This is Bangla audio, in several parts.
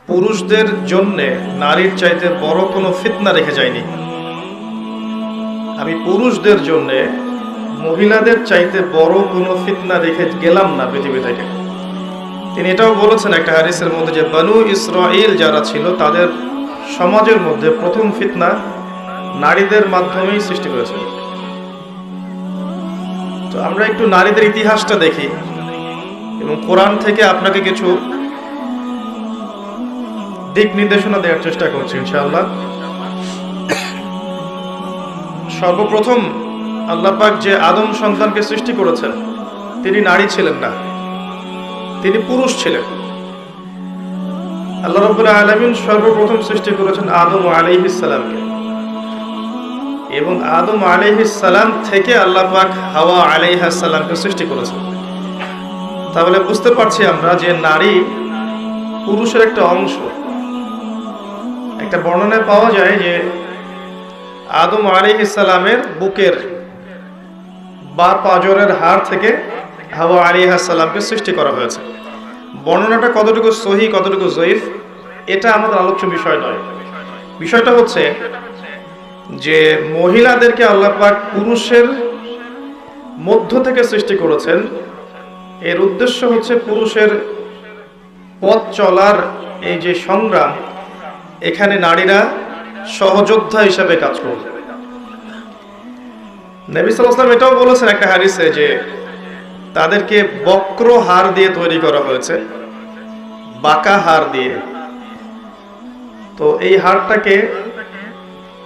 পুরুষদের জন্যে নারীর চাইতে বড় কোনো ফিতনা রেখে যায়নি। আমি পুরুষদের জন্যে মহিলাদের চাইতে বড় কোনো ফিতনা রেখে গেলাম না পৃথিবী থেকে। তিনি এটাও বলেছেন একটা হাদিসের মধ্যে যে বনু ইসরাঈল যারা ছিল তাদের সমাজের মধ্যে প্রথম ফিতনা নারীদের মাধ্যমেই সৃষ্টি হয়েছিল। তো আমরা একটু নারীদের ইতিহাসটা দেখি এবং কোরআন থেকে আপনাকে কিছু দিক নির্দেশনা দেওয়ার চেষ্টা করছি ইনশাআল্লাহ। সর্বপ্রথম আল্লাহ পাক যে আদম সন্তানকে সৃষ্টি করেছেন তিনি নারী ছিলেন না, তিনি পুরুষ ছিলেন। আল্লাহ রাব্বুল আলামিন সর্বপ্রথম সৃষ্টি করেছেন আদম আলাইহিস সালামকে, এবং আদম আলাইহিস সালাম থেকে আল্লাহ পাক হাওয়া আলাইহিস সালামকে সৃষ্টি করেছেন। তাহলে বুঝতে পারছি আমরা যে নারী পুরুষের একটা অংশ। একটা বর্ণনায় পাওয়া যায় যে আদম আলাইহিস সালামের বুকের বা পাঁজরের হাড় থেকে হাওয়া আলাইহিস সালামকে সৃষ্টি করা হয়েছে। বর্ণনাটা কতটুকু সহিহ কতটুকু যঈফ এটা আমাদের আলোচ্য বিষয় নয়। বিষয়টা হচ্ছে যে মহিলাদেরকে আল্লাহ পাক পুরুষের মধ্য থেকে সৃষ্টি করেছেন। এর উদ্দেশ্য হচ্ছে পুরুষের পথ চলার এই যে সংগ্রাম, এখানে নারীরা সহযোদ্ধা হিসাবে কাজ করবে। নবী সাল্লাল্লাহু আলাইহি ওয়াসাল্লাম এটাও বলেছেন একটা হাদিসে যে তাদেরকে বক্র হাড় দিয়ে তৈরি করা হয়েছে, বাঁকা হাড় দিয়ে। তো এই হাড়টাকে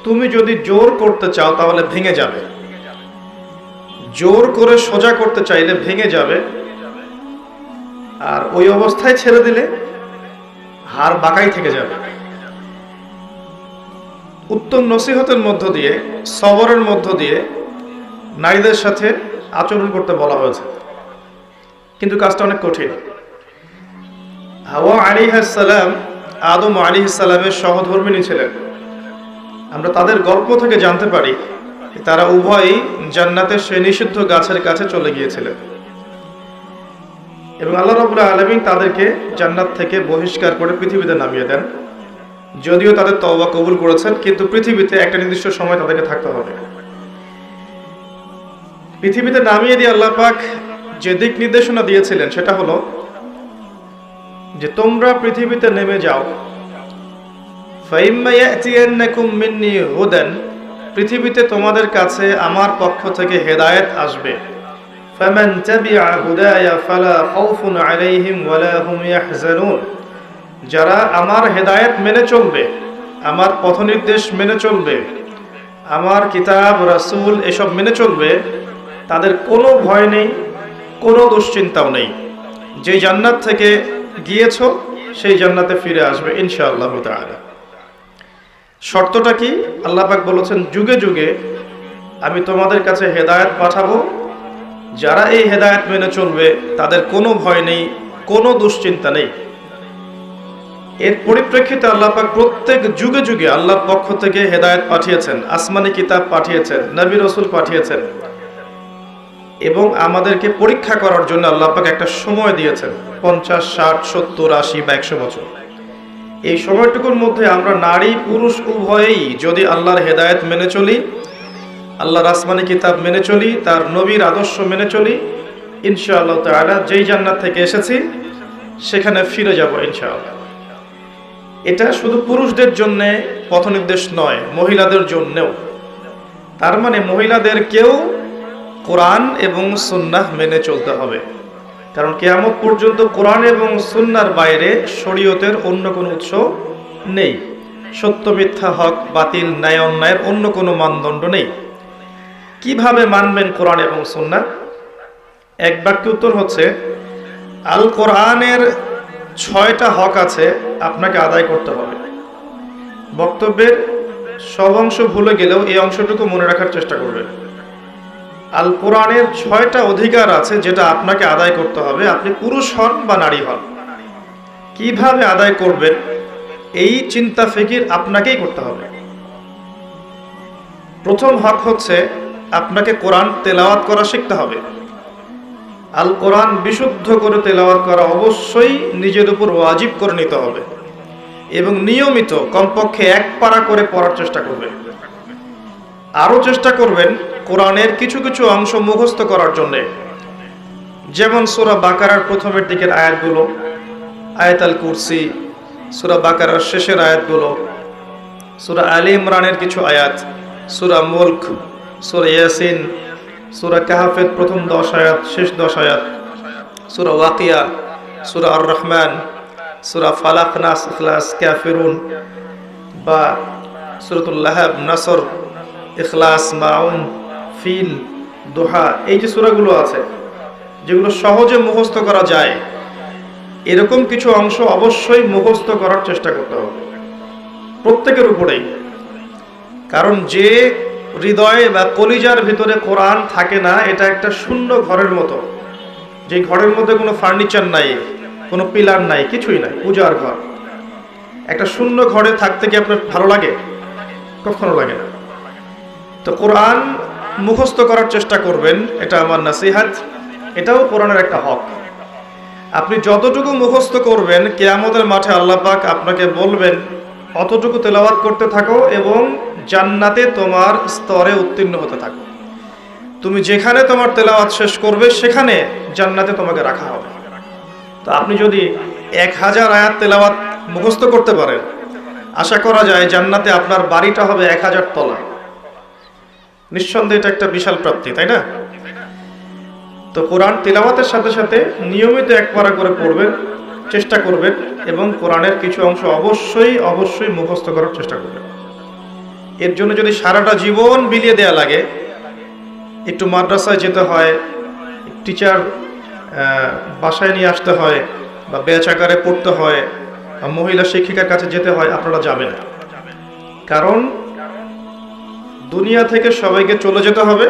তুমি যদি জোর করতে চাও তাহলে ভেঙে যাবে, জোর করে সোজা করতে চাইলে ভেঙে যাবে, আর ওই অবস্থায় ছেড়ে দিলে হাড় বাঁকাই থেকে যাবে। উত্তম নসিহতের মধ্য দিয়ে, সবরের মধ্য দিয়ে নারীদের সাথে আচরণ করতে বলা হয়েছে, কিন্তু কাজটা অনেক কঠিন। হাওয়া আলাইহিস সালাম আদম আলাইহিস সালামের সহধর্মিণী ছিলেন। আমরা তাদের গল্প থেকে জানতে পারি তারা উভয়ই জান্নাতের সেই নিষিদ্ধ গাছের কাছে চলে গিয়েছিলেন, এবং আল্লাহ রাব্বুল আলামিন তাদেরকে জান্নাত থেকে বহিষ্কার করে পৃথিবীতে নামিয়ে দেন। যদিও তাদের তওবা কবুল করেছেন, কিন্তু পৃথিবীতে একটা নির্দিষ্ট সময় তাদেরকে থাকতে হবে। পৃথিবীতে নামিয়ে দিয়ে আল্লাহ পাক যে দিক নির্দেশনা দিয়েছিলেন সেটা হলো যে তোমরা পৃথিবীতে নেমে যাও। ফাইম্মা ইয়াতিয়ান্নাকুম মিন্নি হুদান, পৃথিবীতে তোমাদের কাছে আমার পক্ষ থেকে হেদায়েত আসবে। ফামান তাবিআ হুদায়া ফালা খাউফুন আলাইহিম ওয়ালা হুম ইয়াহজানুন, যারা আমার হেদায়েত মেনে চলবে, আমার পথনির্দেশ মেনে চলবে, আমার কিতাব রাসূল এসব মেনে চলবে, তাদের কোনো ভয় নেই, কোনো দুশ্চিন্তাও নেই। যে জান্নাত থেকে গিয়েছো সেই জান্নাতে ফিরে আসবে ইনশাআল্লাহ তাআলা। শর্তটা কি? আল্লাহ পাক বলেছেন যুগে যুগে আমি তোমাদের কাছে হেদায়েত পাঠাবো, যারা এই হেদায়েত মেনে চলবে তাদের কোনো ভয় নেই, কোনো দুশ্চিন্তা নেই। এর পরিপ্রেক্ষিতে আল্লাহ পাক প্রত্যেক যুগে যুগে আল্লাহর পক্ষ থেকে হেদায়েত পাঠিয়েছেন, আসমানি কিতাব পাঠিয়েছেন, নবী রাসূল পাঠিয়েছেন, এবং আমাদেরকে পরীক্ষা করার জন্য আল্লাহ পাক একটা সময় দিয়েছেন 50, 60, 70, 80 বা 100 বছর। এই সময়টুকুর মধ্যে আমরা নারী পুরুষ উভয়েই যদি আল্লাহর হেদায়েত মেনে চলি, আল্লাহর আসমানি কিতাব মেনে চলি, তার নবীর আদর্শ মেনে চলি, ইনশাআল্লাহ তাআলা যেই জান্নাত থেকে এসেছি সেখানে ফিরে যাব ইনশাআল্লাহ। এটা শুধু পুরুষদের জন্য পথনির্দেশ নয়, মহিলাদের জন্যও। তার মানে মহিলাদেরকেও কোরআন এবং সুন্নাহ মেনে চলতে হবে, কারণ কিয়ামত পর্যন্ত কোরআন এবং সুন্নাহর বাইরে শরীয়তের অন্য কোনো উৎস নেই। সত্য মিথ্যা, হক বাতিল, ন্যায় অন্যায়ের অন্য কোনো মানদণ্ড নেই। কিভাবে মানবেন কোরআন এবং সুন্নাহ? এক বাক্যে উত্তর হচ্ছে আল কোরআনের 6টা হক আছে, আপনাকে আদায় করতে হবে। বক্তব্যের সব অংশ ভুলে গেলেও এই অংশটুকু মনে রাখার চেষ্টা করবেন। আল কোরআনের 6টা অধিকার আছে যেটা আপনাকে আদায় করতে হবে, আপনি পুরুষ হন বা নারী হন। কিভাবে আদায় করবেন এই চিন্তা ফিকির আপনাকেই করতে হবে। প্রথম হক হচ্ছে আপনাকে কোরআন তেলাওয়াত করা শিখতে হবে। আল কোরআন বিশুদ্ধ করে তেলাওয়াত করা অবশ্যই নিজের উপর ওয়াজিব করে নিতে হবে। এবং নিয়মিত কমপক্ষে এক পারা করে পড়ার চেষ্টা করবেন। আরও চেষ্টা করবেন কোরআনের কিছু কিছু অংশ মুখস্থ করার জন্যে, যেমন সূরা বাকারার প্রথমের দিকের আয়াতগুলো, আয়াতুল কুরসি, সূরা বাকারার শেষের আয়াতগুলো, সূরা আলে ইমরানের কিছু আয়াত, সূরা মুলক, সূরা ইয়াসিন, সূরা কাহফের প্রথম 10 আয়াত, শেষ 10 আয়াত, সূরা ওয়াকিয়া, সূরা আর রহমান, সূরা ফালাক, নাস, ইখলাস, কাফিরুন, বা সূরাতুল লাহাব, নাসর, ইখলাস, মাউন, ফিল, দোহা, এই যে সূরাগুলো আছে যেগুলো সহজে মুখস্থ করা যায়, এরকম কিছু অংশ অবশ্যই মুখস্থ করার চেষ্টা করতে হবে প্রত্যেকের উপরেই। কারণ যে হৃদয়ে বা কলিজার ভিতরে কোরআন থাকে না, এটা একটা শূন্য ঘরের মতো, যে ঘরের মধ্যে কোনো ফার্নিচার নাই, কোনো পিলার নাই, কিছুই নাই, পূজার ঘর। একটা শূন্য ঘরে থাকতে কি আপনার ভালো লাগে? কখনো লাগে না। তো কোরআন মুখস্থ করার চেষ্টা করবেন, এটা আমার নসিহত। এটাও কোরআনের একটা হক। আপনি যতটুকু মুখস্থ করবেন, কিয়ামতের মাঠে আল্লাহ পাক আপনাকে বলবেন অতটুকু তেলাওয়াত করতে থাকো এবং জান্নাতে তোমার স্তরে উত্তীর্ণ হতে থাকো। তুমি যেখানে তোমার তেলাওয়াত শেষ করবে সেখানে জান্নাতে তোমাকে রাখা হবে। তো আপনি যদি 1000 আয়াত তেলাওয়াত মুখস্থ করতে পারেন, আশা করা যায় জান্নাতে আপনার বাড়িটা হবে 1000 তলা। নিঃসন্দেহে এটা একটা বিশাল প্রাপ্তি, তাই না? তো কোরআন তিলাওয়াতের সাথে সাথে নিয়মিত এক পারা করে পড়বেন, চেষ্টা করবেন, এবং কোরআনের কিছু অংশ অবশ্যই মুখস্থ করার চেষ্টা করবেন। এর জন্য যদি সারাটা জীবন বিলিয়ে দেয়া লাগে, একটু মাদ্রাসায় যেতে হয়, টিচার বাসায় নিয়ে আসতে হয়, বা ব্যাচ আকারে পড়তে হয়, বা মহিলা শিক্ষিকার কাছে যেতে হয়, আপনারা যাবেন। কারণ দুনিয়া থেকে সবাইকে চলে যেতে হবে,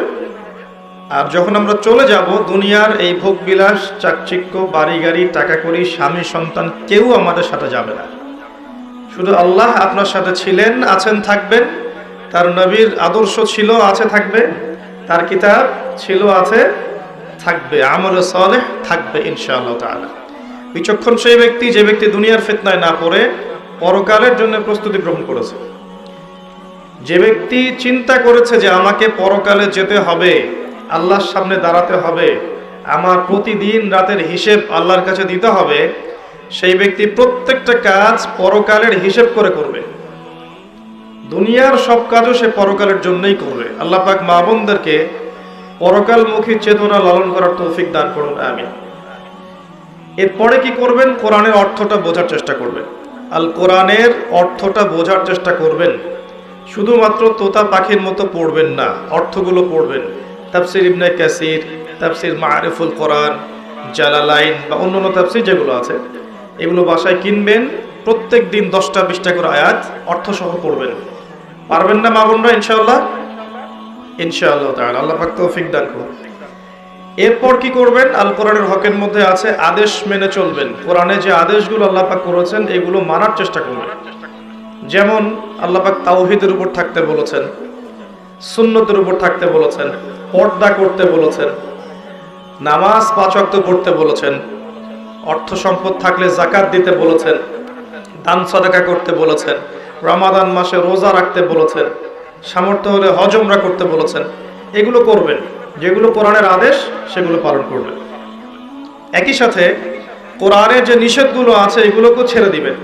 আর যখন আমরা চলে যাব, দুনিয়ার এই ভোগবিলাস, চাকচিক্য, বাড়ি গাড়ি, টাকা কড়ি, স্বামী সন্তান কেউ আমাদের সাথে যাবে না। শুধু আল্লাহ আপনার সাথে ছিলেন, আছেন, থাকবেন। তার নবীর আদর্শ ছিল, আছে, থাকবে। তার কিতাব ছিল, আছে, থাকবে। আমল সালেহ থাকবে ইনশাআল্লাহ তাআলা। বিচক্ষণ সেই ব্যক্তি, যে ব্যক্তি দুনিয়ার ফিতনায় না পড়ে পরকালের জন্য প্রস্তুতি গ্রহণ করেছে। যে ব্যক্তি চিন্তা করেছে যে আমাকে পরকালে যেতে হবে, আল্লাহর সামনে দাঁড়াতে হবে, আমার প্রতিদিন রাতের হিসেব আল্লাহর কাছে দিতে হবে, সেই ব্যক্তি প্রত্যেকটা কাজ পরকালের হিসেব করে করবে। দুনিয়ার সব কাজও সে পরকালের জন্যই করবে। আল্লাহ পাক মা বোনদেরকে পরকালমুখী চেতনা লালন করার তৌফিক দান করুন, আমিন। এরপরে কি করবেন? কোরআনের অর্থটা বোঝার চেষ্টা করবেন। কোরআনের অর্থটা বোঝার চেষ্টা করবেন। শুধুমাত্র তোতা পাখির মতো পড়বেন না, অর্থগুলো পড়বেন। তাফসির ইবনে কাসির, তাফসির মারিফুল কোরআন, জালালাইন, বা অন্যান্য তাফসির যেগুলো আছে, এগুলো বাসায় কিনবেন। প্রত্যেক দিন 10টা-20টা করে আয়াত অর্থসহ পড়বেন। পারবেন না মা বোনরা? ইনশাআল্লাহ তাআলা আল্লাহ পাক তৌফিক দান করুন। এরপর কি করবেন? আল কোরআনের হকের মধ্যে আছে আদেশ মেনে চলবেন। কোরআনে যে আদেশগুলো আল্লাহ পাক করেছেন, এগুলো মানার চেষ্টা করবেন। যেমন আল্লাহ পাক তাওহীদের উপর থাকতে বলেছেন, সুন্নতের উপর থাকতে বলেছেন, পর্দা করতে বলেছেন, নামাজ 5 ওয়াক্ত পড়তে বলেছেন, অর্থ সম্পদ থাকলে যাকাত দিতে বলেছেন, দান সাদাকা করতে বলেছেন, রমাদান মাসে রোজা রাখতে বলেছেন, সামর্থ্য হলে হজ উমরা করতে বলেছেন। এগুলো করবেন। যেগুলো কোরআনের আদেশ সেগুলো পালন করবেন। একই সাথে কোরআনের যে নিষেধগুলো আছে এগুলোকেও ছেড়ে দিবেন।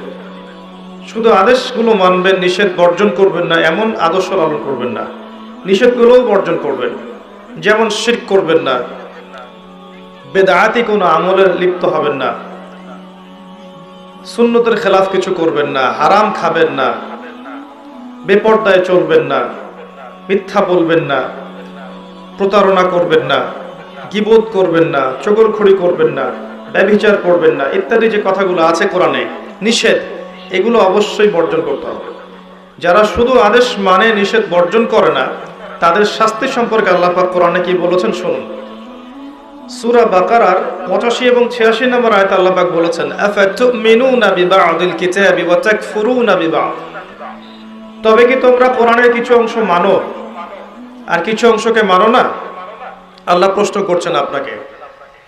শুধু আদেশগুলো মানবেন, নিষেধ বর্জন করবেন না, এমন আদর্শ লালন করবেন না। নিষেধগুলোও বর্জন করবেন। যেমন শিরক করবেন না, বেদাতি কোনো আমলে লিপ্ত হবেন না, সুন্নতের খেলাফ কিছু করবেন না, হারাম খাবেন না, বেপরদায় চলবেন না, মিথ্যা বলবেন না, প্রতারণা করবেন না, গীবত করবেন না, চগলখড়ি করবেন না, ব্যভিচার করবেন না, ইত্যাদি যে কথাগুলো আছে কোরআনে নিষেধ, এগুলো অবশ্যই বর্জন করতে হবে। যারা শুধু আদেশ মানে নিষেধ বর্জন করে না, তাদের শাস্তি সম্পর্কে আল্লাহ পাক কোরআনে কি বলেছেন শুনুন। সূরা বাকারার 85 এবং 86 নম্বর আয়াতে আল্লাহ পাক বলেছেন, আফাতুমিনুনা বিবা'দিল কিতাবি ওয়া তাকফুরুনা বিবা'দ। তবে কি তোমরা কোরআনের কিছু অংশ মানো আর কিছু অংশকে মানো না? আল্লাহ প্রশ্ন করছেন আপনাকে,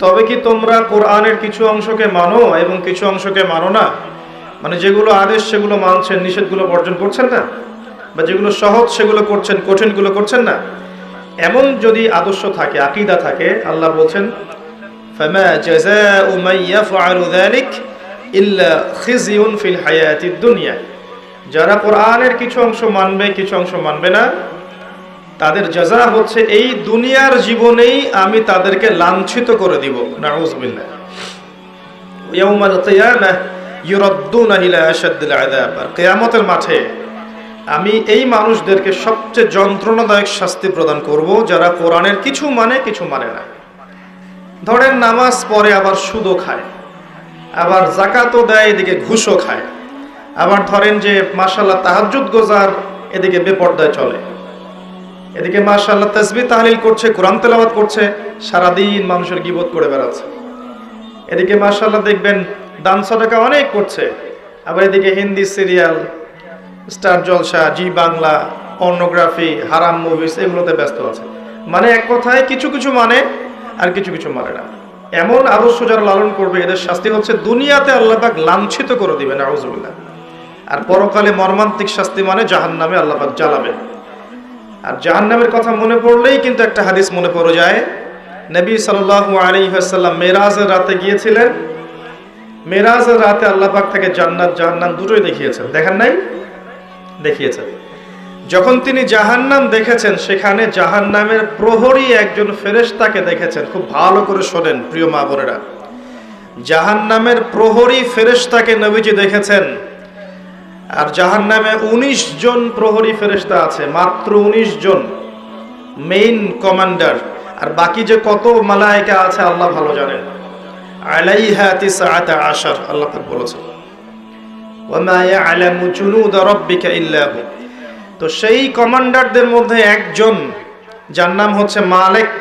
তবে কি তোমরা কোরআনের কিছু অংশকে মানো এবং কিছু অংশকে মানো না? মানে যেগুলো আদেশ সেগুলো মানছেন, নিষেধগুলো বর্জন করছেন না, বা যেগুলো সহজ সেগুলো করছেন, কঠিনগুলো করছেন না, এমন যদি আদর্শ থাকে, আকীদা থাকে, আল্লাহ বলছেন ফামা জাযাউ মান ইয়াফআলু যালিক ইল্লা খিজিউন ফিল হায়াতিদ দুনিয়া। যারা কোরআনের কিছু অংশ মানবে, কিছু অংশ মানবে না, তাদের জাযা হচ্ছে এই দুনিয়ার জীবনেই আমি তাদেরকে লাঞ্ছিত করে দিব। নাউযুবিল্লাহ। ইয়াউমাল কিয়ামাহ ইউরাদ্দুনা ইলা আশাদ্দিল আযাব। কিয়ামতের মাঠে আমি এই মানুষদেরকে সবচেয়ে যন্ত্রণাদায়ক শাস্তি প্রদান করব যারা কোরআনের কিছু মানে, কিছু মানে না। ধরেন নামাজ পড়ে আবার সুদও খায়, আবার যাকাতও দেয়, এদিকে ঘুষও খায়, আবার ধরেন যে মাশাআল্লাহ তাহাজ্জুদ গোজার, এদিকে বেপরদায় চলে, এদিকে মাশাআল্লাহ তাসবিহ তাহলিল করছে, কোরআন তেলাওয়াত করছে, সারাদিন মানুষের গীবত করে বেড়াচ্ছে, এদিকে মাশাআল্লাহ দেখবেন দান সদকা অনেক করছে, আবার এদিকে হিন্দি সিরিয়াল, স্টার জলসা, জি বাংলা, পর্নোগ্রাফি, হারাম মুভিস, এগুলোতে ব্যস্ত আছে। মানে এক কথায় কিছু কিছু মানে আর কিছু কিছু মানে না। এমন আদর্শ যারা লালন করবে এদের শাস্তি হচ্ছে দুনিয়াতে আল্লাহ পাক লাঞ্ছিত করে দিবেন, নাউযুবিল্লাহ। আর পরকালে মর্মান্তিক শাস্তি মানে জাহান্নামে আল্লাহ পাক জ্বালাবেন। আর জাহান্নামের কথা মনে পড়লেই কিন্তু একটা হাদিস মনে পড়ে যায়। নবী সাল্লাল্লাহু আলাইহি ওয়াসাল্লাম মেরাজের রাতে গিয়েছিলেন। মেরাজের রাতে আল্লাহ পাক তাকে জান্নাত জাহান্নাম দুটোই দেখিয়েছেন। দেখেন নাই? দেখিয়েছেন। যখন তিনি জাহান্নাম দেখেছেন, সেখানে জাহান্নামের প্রহরী একজন ফেরেশতাকে দেখেছেন। খুব ভালো করে শোনেন প্রিয় মা বোনেরা, জাহান্নামের প্রহরী ফেরেশতাকে নবীজি দেখেছেন। আর জাহান্নামে 19 জন প্রহরী ফেরেশতা আছে, মাত্র 19 জন মেইন কমান্ডার। আর বাকি যে কত মালায়েকা আছে আল্লাহ ভালো জানেন। আলাইহা 19 আল্লাহ পাক বলেছেন, ওয়ামা ইয়ালামু জুনুদা রাব্বিকা ইল্লা হু। তো সেই কমান্ডারদের মধ্যে একজন, যার নাম হচ্ছে মালিক,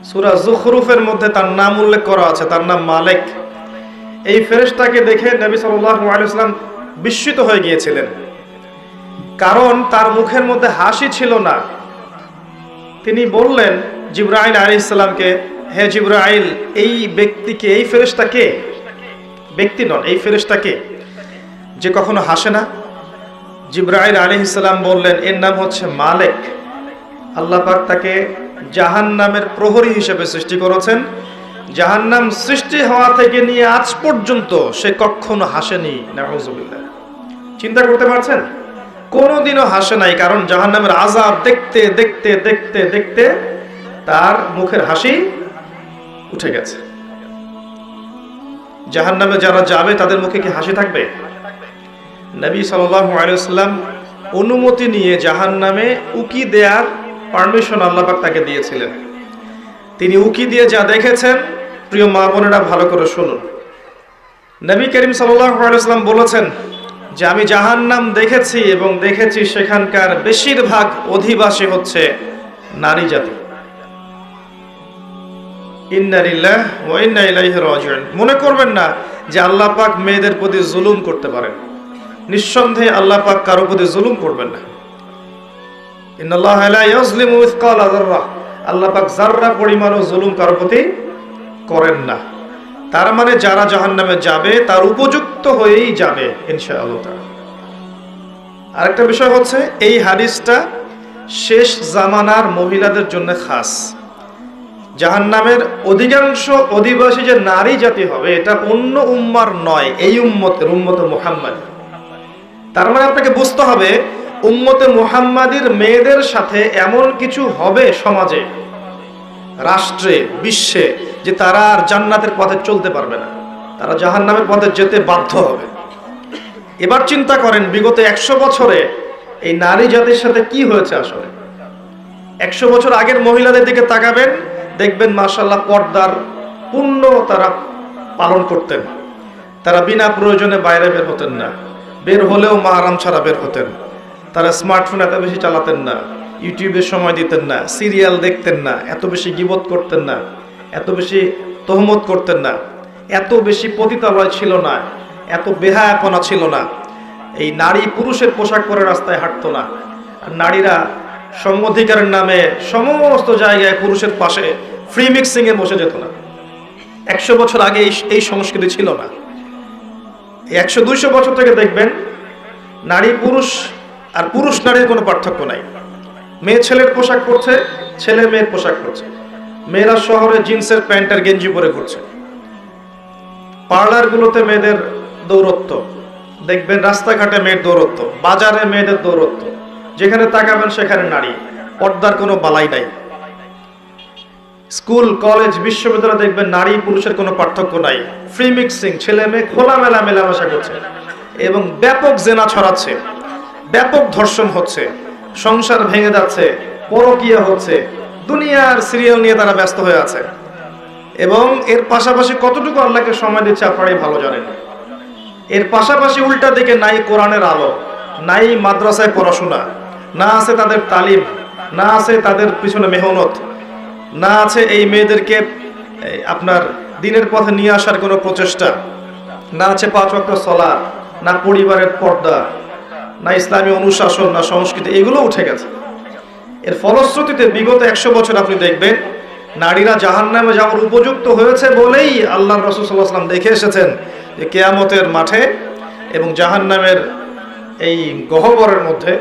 সূরা যুখরুফের মধ্যে তার নাম উল্লেখ করা আছে, তার নাম মালিক। এই ফেরেশতাকে দেখে নবী সাল্লাল্লাহু আলাইহি ওয়াসাল্লাম বিস্মিত হয়ে গিয়েছিলেন, কারণ তার মুখের মধ্যে হাসি ছিল না। তিনি বললেন জিবরাইল আলাইহিস সালামকে, হে জিবরাইল, এই ব্যক্তিকে, এই ফেরেশতাকে, ব্যক্তি নন, এই ফেরেশতাকে যে কখনো হাসে না? জিবরাইল আলাইহিস সালাম বললেন, এর নাম হচ্ছে মালিক। আল্লাহ পাক তাকে জাহান্নামের প্রহরী হিসেবে সৃষ্টি করেছেন। জাহান্নাম সৃষ্টি হওয়া থেকে নিয়ে আজ পর্যন্ত সে কখনো হাসেনি। নাউযুবিল্লাহ। চিন্তা করতে পারছেন? কোনোদিনও হাসে নাই, কারণ জাহান্নামের আযাব দেখতে দেখতে দেখতে দেখতে তার মুখের হাসি উঠে গেছে। জাহান্নামে যারা যাবে তাদের মুখে কি হাসি থাকবে? নবী সাল্লাল্লাহু আলাইহি ওয়াসাল্লাম অনুমতি নিয়ে জাহান্নামে উকি দেওয়ার পারমিশন আল্লাহ পাক তাকে দিয়েছিলেন। তিনি উকি দিয়ে যা দেখেছেন, প্রিয় মা বোনেরা ভালো করে শুনুন। নবী করিম সাল্লাল্লাহু আলাইহি ওয়াসাল্লাম বলেছেন যে আমি জাহান্নাম দেখেছি এবং দেখেছি সেখানকার বেশিরভাগ অধিবাসী হচ্ছে নারী জাতি। ইন্না লিল্লাহি ওয়া ইন্না ইলাইহি রাজিউন। মনে করবেন না যে আল্লাহ পাক মেয়েদের প্রতি জুলুম করতে পারেন। নিঃসন্দেহে আল্লাহ পাক কারো প্রতি জুলুম করবেন না। ইন্নাল্লাহা লা ইয়াজলিমু মিসকালা যাররা। আল্লাহ পাক যাররা পরিমাণও জুলুম কারো প্রতি করেন না। তার মানে যারা জাহান্নামে যাবে তার উপযুক্ত হয়েই যাবে ইনশাআল্লাহ তাআলা। আরেকটা বিষয় হচ্ছে, এই হাদিসটা শেষ জামানার মহিলাদের জন্য খাস। জাহান্নামের অধিকাংশ অধিবাসী যে নারী জাতি হবে, এটা অন্য উম্মার নয়, এই উম্মতের, উম্মতে মুহাম্মাদ। তার মানে আপনাকে বুঝতে হবে উম্মতে মুহাম্মাদির মেয়েদের সাথে এমন কিছু হবে সমাজে, রাষ্ট্রে, বিশ্বে, যে তারা আর জান্নাতের পথে চলতে পারবে না, তারা জাহান্নামের পথে যেতে বাধ্য হবে। এবার চিন্তা করেন বিগত 100 বছরে এই নারী জাতির সাথে কি হয়েছে আসলে। 100 বছর আগের মহিলাদের দিকে তাকাবেন, দেখবেন মাশাআল্লাহ পর্দার পূর্ণ তারা পালন করতেন। তারা বিনা প্রয়োজনে বাইরে বের হতেন না, বের হলেও মাহরাম ছাড়া বের হতেন। তারা স্মার্টফোন এত বেশি চালাতেন না, ইউটিউবে সময় দিতেন না, সিরিয়াল দেখতেন না, এত বেশি গীবত করতেন না, এত বেশি তহমত করতেন না, এত বেশি পতিতালয় ছিল না, এত বেহায়াপনা ছিল না। এই নারী পুরুষের পোশাক পরে রাস্তায় হাঁটতো না। আর নারীরা সম অধিকারের নামে সমস্ত জায়গায় পুরুষের পাশে ফ্রি মিক্সিংয়ে বসে যেত না। 100 বছর আগে এই সংস্কৃতি ছিল না। 100-200 বছর থেকে দেখবেন নারী পুরুষ আর পুরুষ নারীর কোনো পার্থক্য নাই। মেয়ে ছেলের পোশাক পরছে, ছেলে মেয়ের পোশাক পরছে। মেয়েরা শহরে জিন্সের প্যান্ট আর গেঞ্জি পরে ঘুরছে। পার্লারগুলোতে মেয়েদের দৌরত্ব দেখবেন, রাস্তাঘাটে মেয়ের দৌরত্ব, বাজারে মেয়েদের দৌরত্ব, যেখানে তাকাবেন সেখানে নারী, পর্দার কোনো বালাই নাই। স্কুল কলেজ বিশ্ববিদ্যালয়ে দেখবেন নারী পুরুষের কোনো পার্থক্য নাই। ফ্রি মিক্সিং, ছেলে মেয়ে খোলামেলা মেলামেশা করছে এবং ব্যাপক জেনা ছড়াচ্ছে, ব্যাপক ধর্ষণ হচ্ছে, সংসার ভেঙে যাচ্ছে, পরকীয়া হচ্ছে, দুনিয়ার সিরিয়াল নিয়ে তারা ব্যস্ত হয়ে আছে। এবং এর পাশাপাশি কতটুকু আল্লাহকে সময় দিচ্ছে আপনারাই ভালো জানেন। এর পাশাপাশি উল্টা দিকে নাই কোরআনের আলো, নাই মাদ্রাসায় পড়াশোনা, না আছে তাদের তালিম, না আছে তাদের পিছনে মেহনত, না আছে এই মেয়েদেরকে আপনার দিনের পথে নিয়ে আসার কোনো প্রচেষ্টা, না আছে 5 ওয়াক্ত সালাত, না পরিবারের পর্দা, না ইসলামী অনুশাসন, না সংস্কৃতি, এগুলো উঠে গেছে। এর ফলশ্রুতিতে বিগত 100 বছর আপনি দেখবেন নারীরা জাহান্নামে যাওয়ার উপযুক্ত হয়েছে বলেই আল্লাহর রাসূল সাল্লাল্লাহু আলাইহি ওয়াসাল্লাম দেখে এসেছেন যে কিয়ামতের মাঠে এবং জাহান্নামের এই গহ্বরের মধ্যে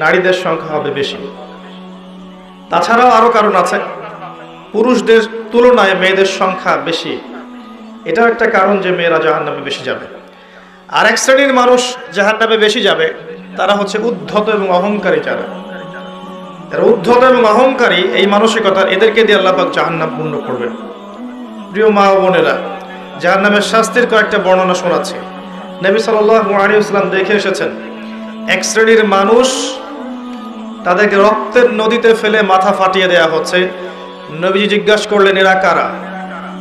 নারীদের সংখ্যা হবে বেশি। তাছাড়াও আরো কারণ আছে, পুরুষদের তুলনায় মেয়েদের সংখ্যা বেশি, এটাও একটা কারণ যে মেয়েরা জাহান্নামে বেশি যাবে। আর এক শ্রেণীর মানুষ জাহান্নামে বেশি যাবে, তারা হচ্ছে উদ্ধত এবং অহংকারী। যারা উদ্ধত এবং অহংকারী এই মানসিকতা, এদেরকে দিয়ে আল্লাহ পাক জাহান্নাম পূর্ণ করবেন। প্রিয় মা ও বোনেরা, জাহান্নামের শাস্তির কয়েকটা বর্ণনা শোনাচ্ছি। নবী সাল্লাল্লাহু আলাইহি ওয়াসাল্লাম দেখে এসেছেন এক শ্রেণীর মানুষ, তাদেরকে রক্তের নদীতে ফেলে মাথা ফাটিয়ে দেয়া হচ্ছে। নবীজি জিজ্ঞাসা করলেন, এরা কারা?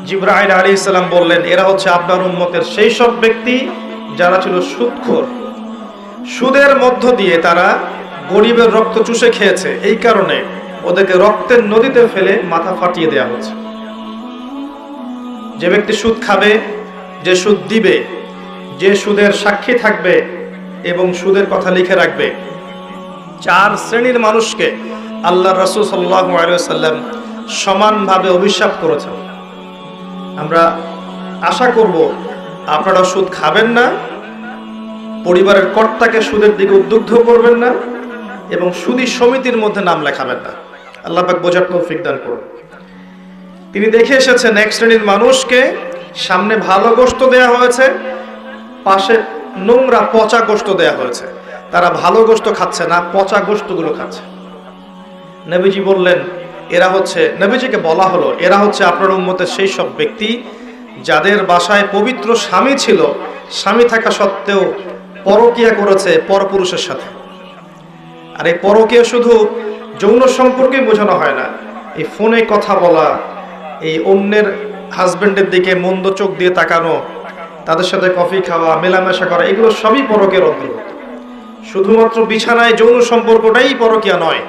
জিবরাইল আলাইহিস সালাম বললেন, এরা হচ্ছে আপনার উম্মতের সেই সব ব্যক্তি যারা ছিল সুদখোর। সুদের মধ্য দিয়ে তারা গরিবের রক্ত চুষে খেয়েছে, এই কারণে ওদেরকে রক্তের নদীতে ফেলে মাথা ফাটিয়ে দেয়া হচ্ছে। যে ব্যক্তি সুদ খাবে, যে সুদ দিবে, যে সুদের সাক্ষী থাকবে এবং সুদের কথা লিখে রাখবে, 4 শ্রেণীর মানুষকে আল্লাহর রাসূল সাল্লাল্লাহু আলাইহি ওয়াসাল্লাম সমানভাবে অভিশাপ করেছেন। আমরা আশা করব আপনারা সুদ খাবেন না, পরিবারের কর্তাকে সুদের দিকে উদ্বুদ্ধ করবেন না এবং সুদী সমিতির মধ্যে নাম লেখাবেন না। আল্লাহ পাক বোঝার তৌফিক দান করুন। তিনি দেখে এসেছেন এক শ্রেণীর মানুষকে সামনে ভালো গোশত দেয়া হয়েছে, পাশে নোংরা পচা গোশত দেয়া হয়েছে। তারা ভালো গোশত খাচ্ছে না, পচা গোশতগুলো খাচ্ছে। নবীজি বললেন, এরা হচ্ছে, নবীজিকে বলা হলো, এরা হচ্ছে আপনার উম্মতের সেই সব ব্যক্তি যাদের বাসায় পবিত্র স্বামী ছিল, স্বামী থাকা সত্ত্বেও পরকীয়া করেছে পরপুরুষের সাথে। আর এই পরকীয়া শুধু যৌন সম্পর্কে বোঝানো হয় না, এই ফোনে কথা বলা, এই অন্যের হাজবেন্ডের দিকে মন্দ চোখ দিয়ে তাকানো, তাদের সাথে কফি খাওয়া, মেলামেশা করা, এগুলো সবই পরকীয়ার অন্তর্ভুক্ত। শুধুমাত্র বিছানায় যৌন সম্পর্কটাই পরকীয়া নয়,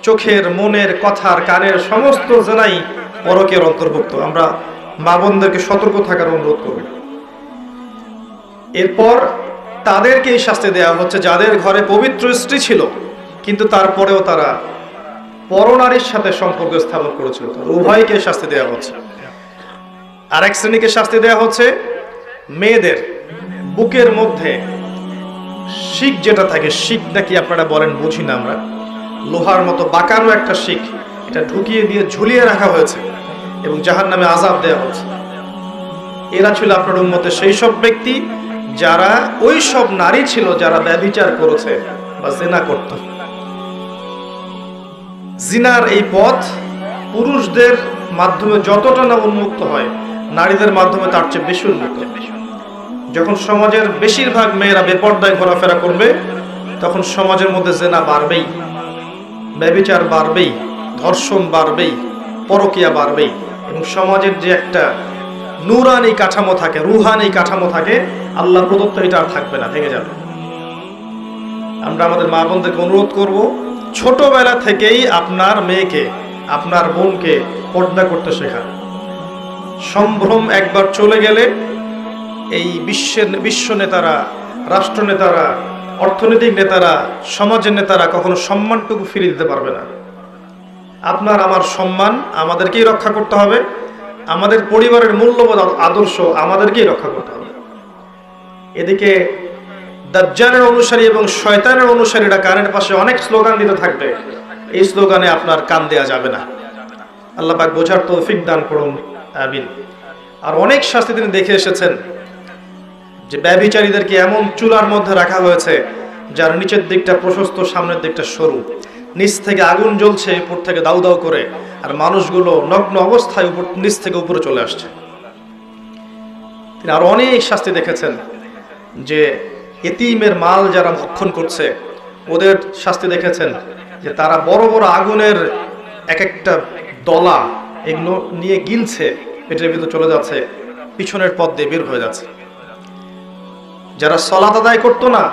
চোখের, মনের, কথার, কানের সমস্ত জেনাই পরকীয়ার অন্তর্ভুক্ত। আমরা মা বোনদেরকে সতর্ক থাকার অনুরোধ করব। এরপর তাদেরকে এই শাস্তি দেওয়া হচ্ছে যাদের ঘরে পবিত্র স্ত্রী ছিল কিন্তু তারপরেও তারা পরনারীর সাথে সম্পর্ক স্থাপন করেছিল, উভয়কে শাস্তি দেওয়া হচ্ছে। আরেক শ্রেণীকে শাস্তি দেওয়া হচ্ছে মেয়েদের বুকের মধ্যে শিক যেটা থাকে, শিক নাকি আপনারা বলেন বুঝি না আমরা, লোহার মতো বাঁকানো একটা শিক, এটা ঢুকিয়ে দিয়ে ঝুলিয়ে রাখা হয়েছে এবং জাহান্নামে আযাব দেওয়া হচ্ছে। এরা ছিল আপনার উম্মতের সেই সব ব্যক্তি যারা ওই সব নারী ছিল যারা ব্যভিচার করেছে বা জিনা করত। জিনার এই পথ পুরুষদের মাধ্যমে যতটা না উন্মুক্ত হয়, নারীদের মাধ্যমে তার চেয়ে বেশি উন্মুক্ত। যখন সমাজের বেশিরভাগ মেয়েরা বেপর্দায় ঘোরাফেরা করবে, তখন সমাজের মধ্যে জিনা বাড়বেই, ব্যভিচার বাড়বেই, ধর্ষণ বাড়বেই, পরকীয়া বাড়বেই এবং সমাজের যে একটা নূরানি কাঠামো থাকে, রুহানি কাঠামো থাকে, আল্লাহ প্রদত্ত, এটা আর থাকবে না, ভেঙে যাবে। আমরা আমাদের মা বোনদেরকে অনুরোধ করব, ছোটবেলা থেকেই আপনার মেয়েকে, আপনার বোনকে পর্দা করতে শেখান। সম্ভ্রম একবার চলে গেলে এই বিশ্ব নেতারা, রাষ্ট্র নেতারা, অর্থনৈতিক নেতারা, সমাজের নেতারা কখনো সম্মানটুকু ফিরিয়ে দিতে পারবে না। আপনার আমার সম্মান আমাদেরকেই রক্ষা করতে হবে, আমাদের পরিবারের মূল্যবোধ আদর্শ আমাদেরকেই রক্ষা করতে হবে। এদিকে দাজ্জালের অনুসারী এবং শয়তানের অনুসারীরা কানের পাশে অনেক স্লোগান দিতে থাকবে, এই স্লোগানে আপনার কান দেয়া যাবে না। আল্লাহ পাক বোঝার তৌফিক দান করুন, আমিন। আর অনেক শাস্তি তিনি দেখে এসেছেন যে ব্যভিচারীদেরকে এমন চুলার মধ্যে রাখা হয়েছে যার নিচের দিকটা প্রশস্ত, সামনের দিকটা সরু, নিচ থেকে আগুন জ্বলছে, উপর থেকে দাউ দাউ করে, আর মানুষগুলো নগ্ন অবস্থায় উপর নিচ থেকে উপরে চলে আসছে। তিনি আরো অনেক শাস্তি দেখেছেন যে এতিমের মাল যারা ভক্ষণ করছে ওদের শাস্তি দেখেছেন যে তারা বড় বড় আগুনের এক একটা দলা এগুলো নিয়ে গিলছে, পেটের ভিতর চলে যাচ্ছে, পিছনের পথ দিয়ে বের হয়ে যাচ্ছে। যারা সালাত আদায় করতো না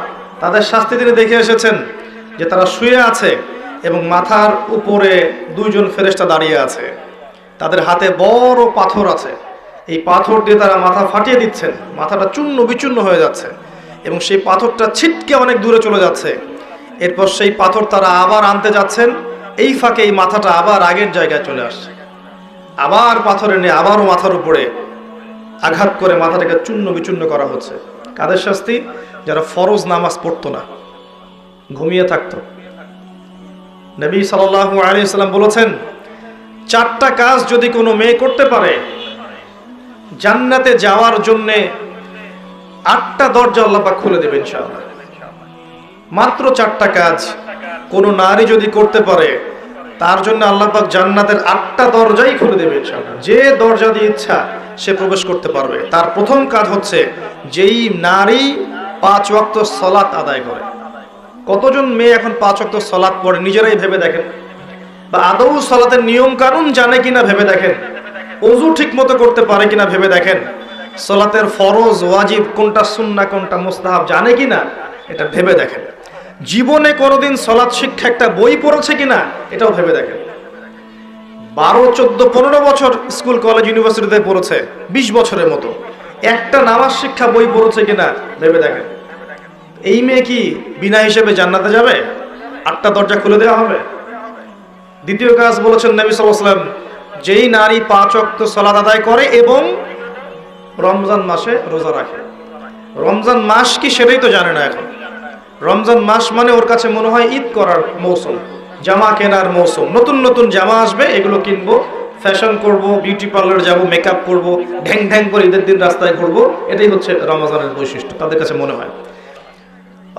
তাদের শাস্তি তিনি দেখে এসেছেন যে তারা শুয়ে আছে এবং মাথার উপরে দুইজন ফেরেশতা দাঁড়িয়ে আছে, তাদের হাতে বড় পাথর আছে, এই পাথর দিয়ে তারা মাথা ফাটিয়ে দিচ্ছেন, মাথাটা চূর্ণ বিচূর্ণ হয়ে যাচ্ছে এবং সেই পাথরটা ছিটকে অনেক দূরে চলে যাচ্ছে। এরপর সেই পাথর তারা আবার আনতে যাচ্ছেন, এই ফাঁকে এই মাথাটা আবার আগের জায়গায় চলে আসছে, আবার পাথরে নিয়ে আবারও মাথার উপরে আঘাত করে মাথাটাকে চূর্ণ বিচূর্ণ করা হচ্ছে। কাদের শাস্তি? যারা ফরজ নামাজ পড়তো না, ঘুমিয়ে থাকতো। নবী সাল্লাল্লাহু আলাইহি ওয়াসাল্লাম বলেছেন, 4টা কাজ যদি কোনো মেয়ে করতে পারে জান্নাতে যাওয়ার জন্য 8টা দরজা আল্লাহ পাক খুলে দেবেন ইনশাআল্লাহ। মাত্র 4টা কাজ কোনো নারী যদি করতে পারে তার জন্য আল্লাহ পাক জান্নাতের 8টা দরজাই খুলে দেবেন ইনশাআল্লাহ। যে দরজা দিয়ে ইচ্ছা সে প্রবেশ করতে পারবে। তার প্রথম কাজ হচ্ছে যেই নারী 5 ওয়াক্ত সালাত আদায় করে। কতজন মেয়ে এখন 5 ওয়াক্ত সালাত পড়ে নিজেরাই ভেবে দেখেন, বা আদৌ সালাতের নিয়ম কানুন জানে কিনা ভেবে দেখেন, ওযু ঠিক মতো করতে পারে কিনা ভেবে দেখেন, সালাতের ফরজ ওয়াজিব কোনটা, সুন্নাহ কোনটা, মুস্তাহাব জানে কিনা এটা ভেবে দেখেন। জীবনে কোনোদিন সালাত শিক্ষা একটা বই পড়েছে কিনা এটাও ভেবে দেখেন। 12, 14, 15 বছর স্কুল কলেজ ইউনিভার্সিটিতে পড়েছে, 20 বছরের মতো, একটা নামাজ শিক্ষা বই পড়েছে কিনা ভেবে দেখেন। এই মেয়ে কি বিনা হিসেবে জান্নাতে যাবে? 8টা দরজা খুলে দেওয়া হবে। দ্বিতীয় কাজ বলেছেন নবী সাল্লাল্লাহু আলাইহি ওয়াসাল্লাম, যেই নারী 5 ওয়াক্ত সালাত আদায় করে এবং রমজান মাসে রোজা রাখে। রমজান মাস কি সেটাই তো জানে না এখন। রমজান মাস মানে ওর কাছে মনে হয় ঈদ করার মৌসুম, জামা কেনার মৌসুম, নতুন নতুন জামা আসবে, এগুলো কিনবো, ফ্যাশন করব, বিউটি পার্লার যাব, মেকআপ করব, ঢ্যাং ঢ্যাং করে ঈদের দিন রাস্তায় ঘুরবো, এটাই হচ্ছে রমজানের বৈশিষ্ট্য তাদের কাছে মনে হয়।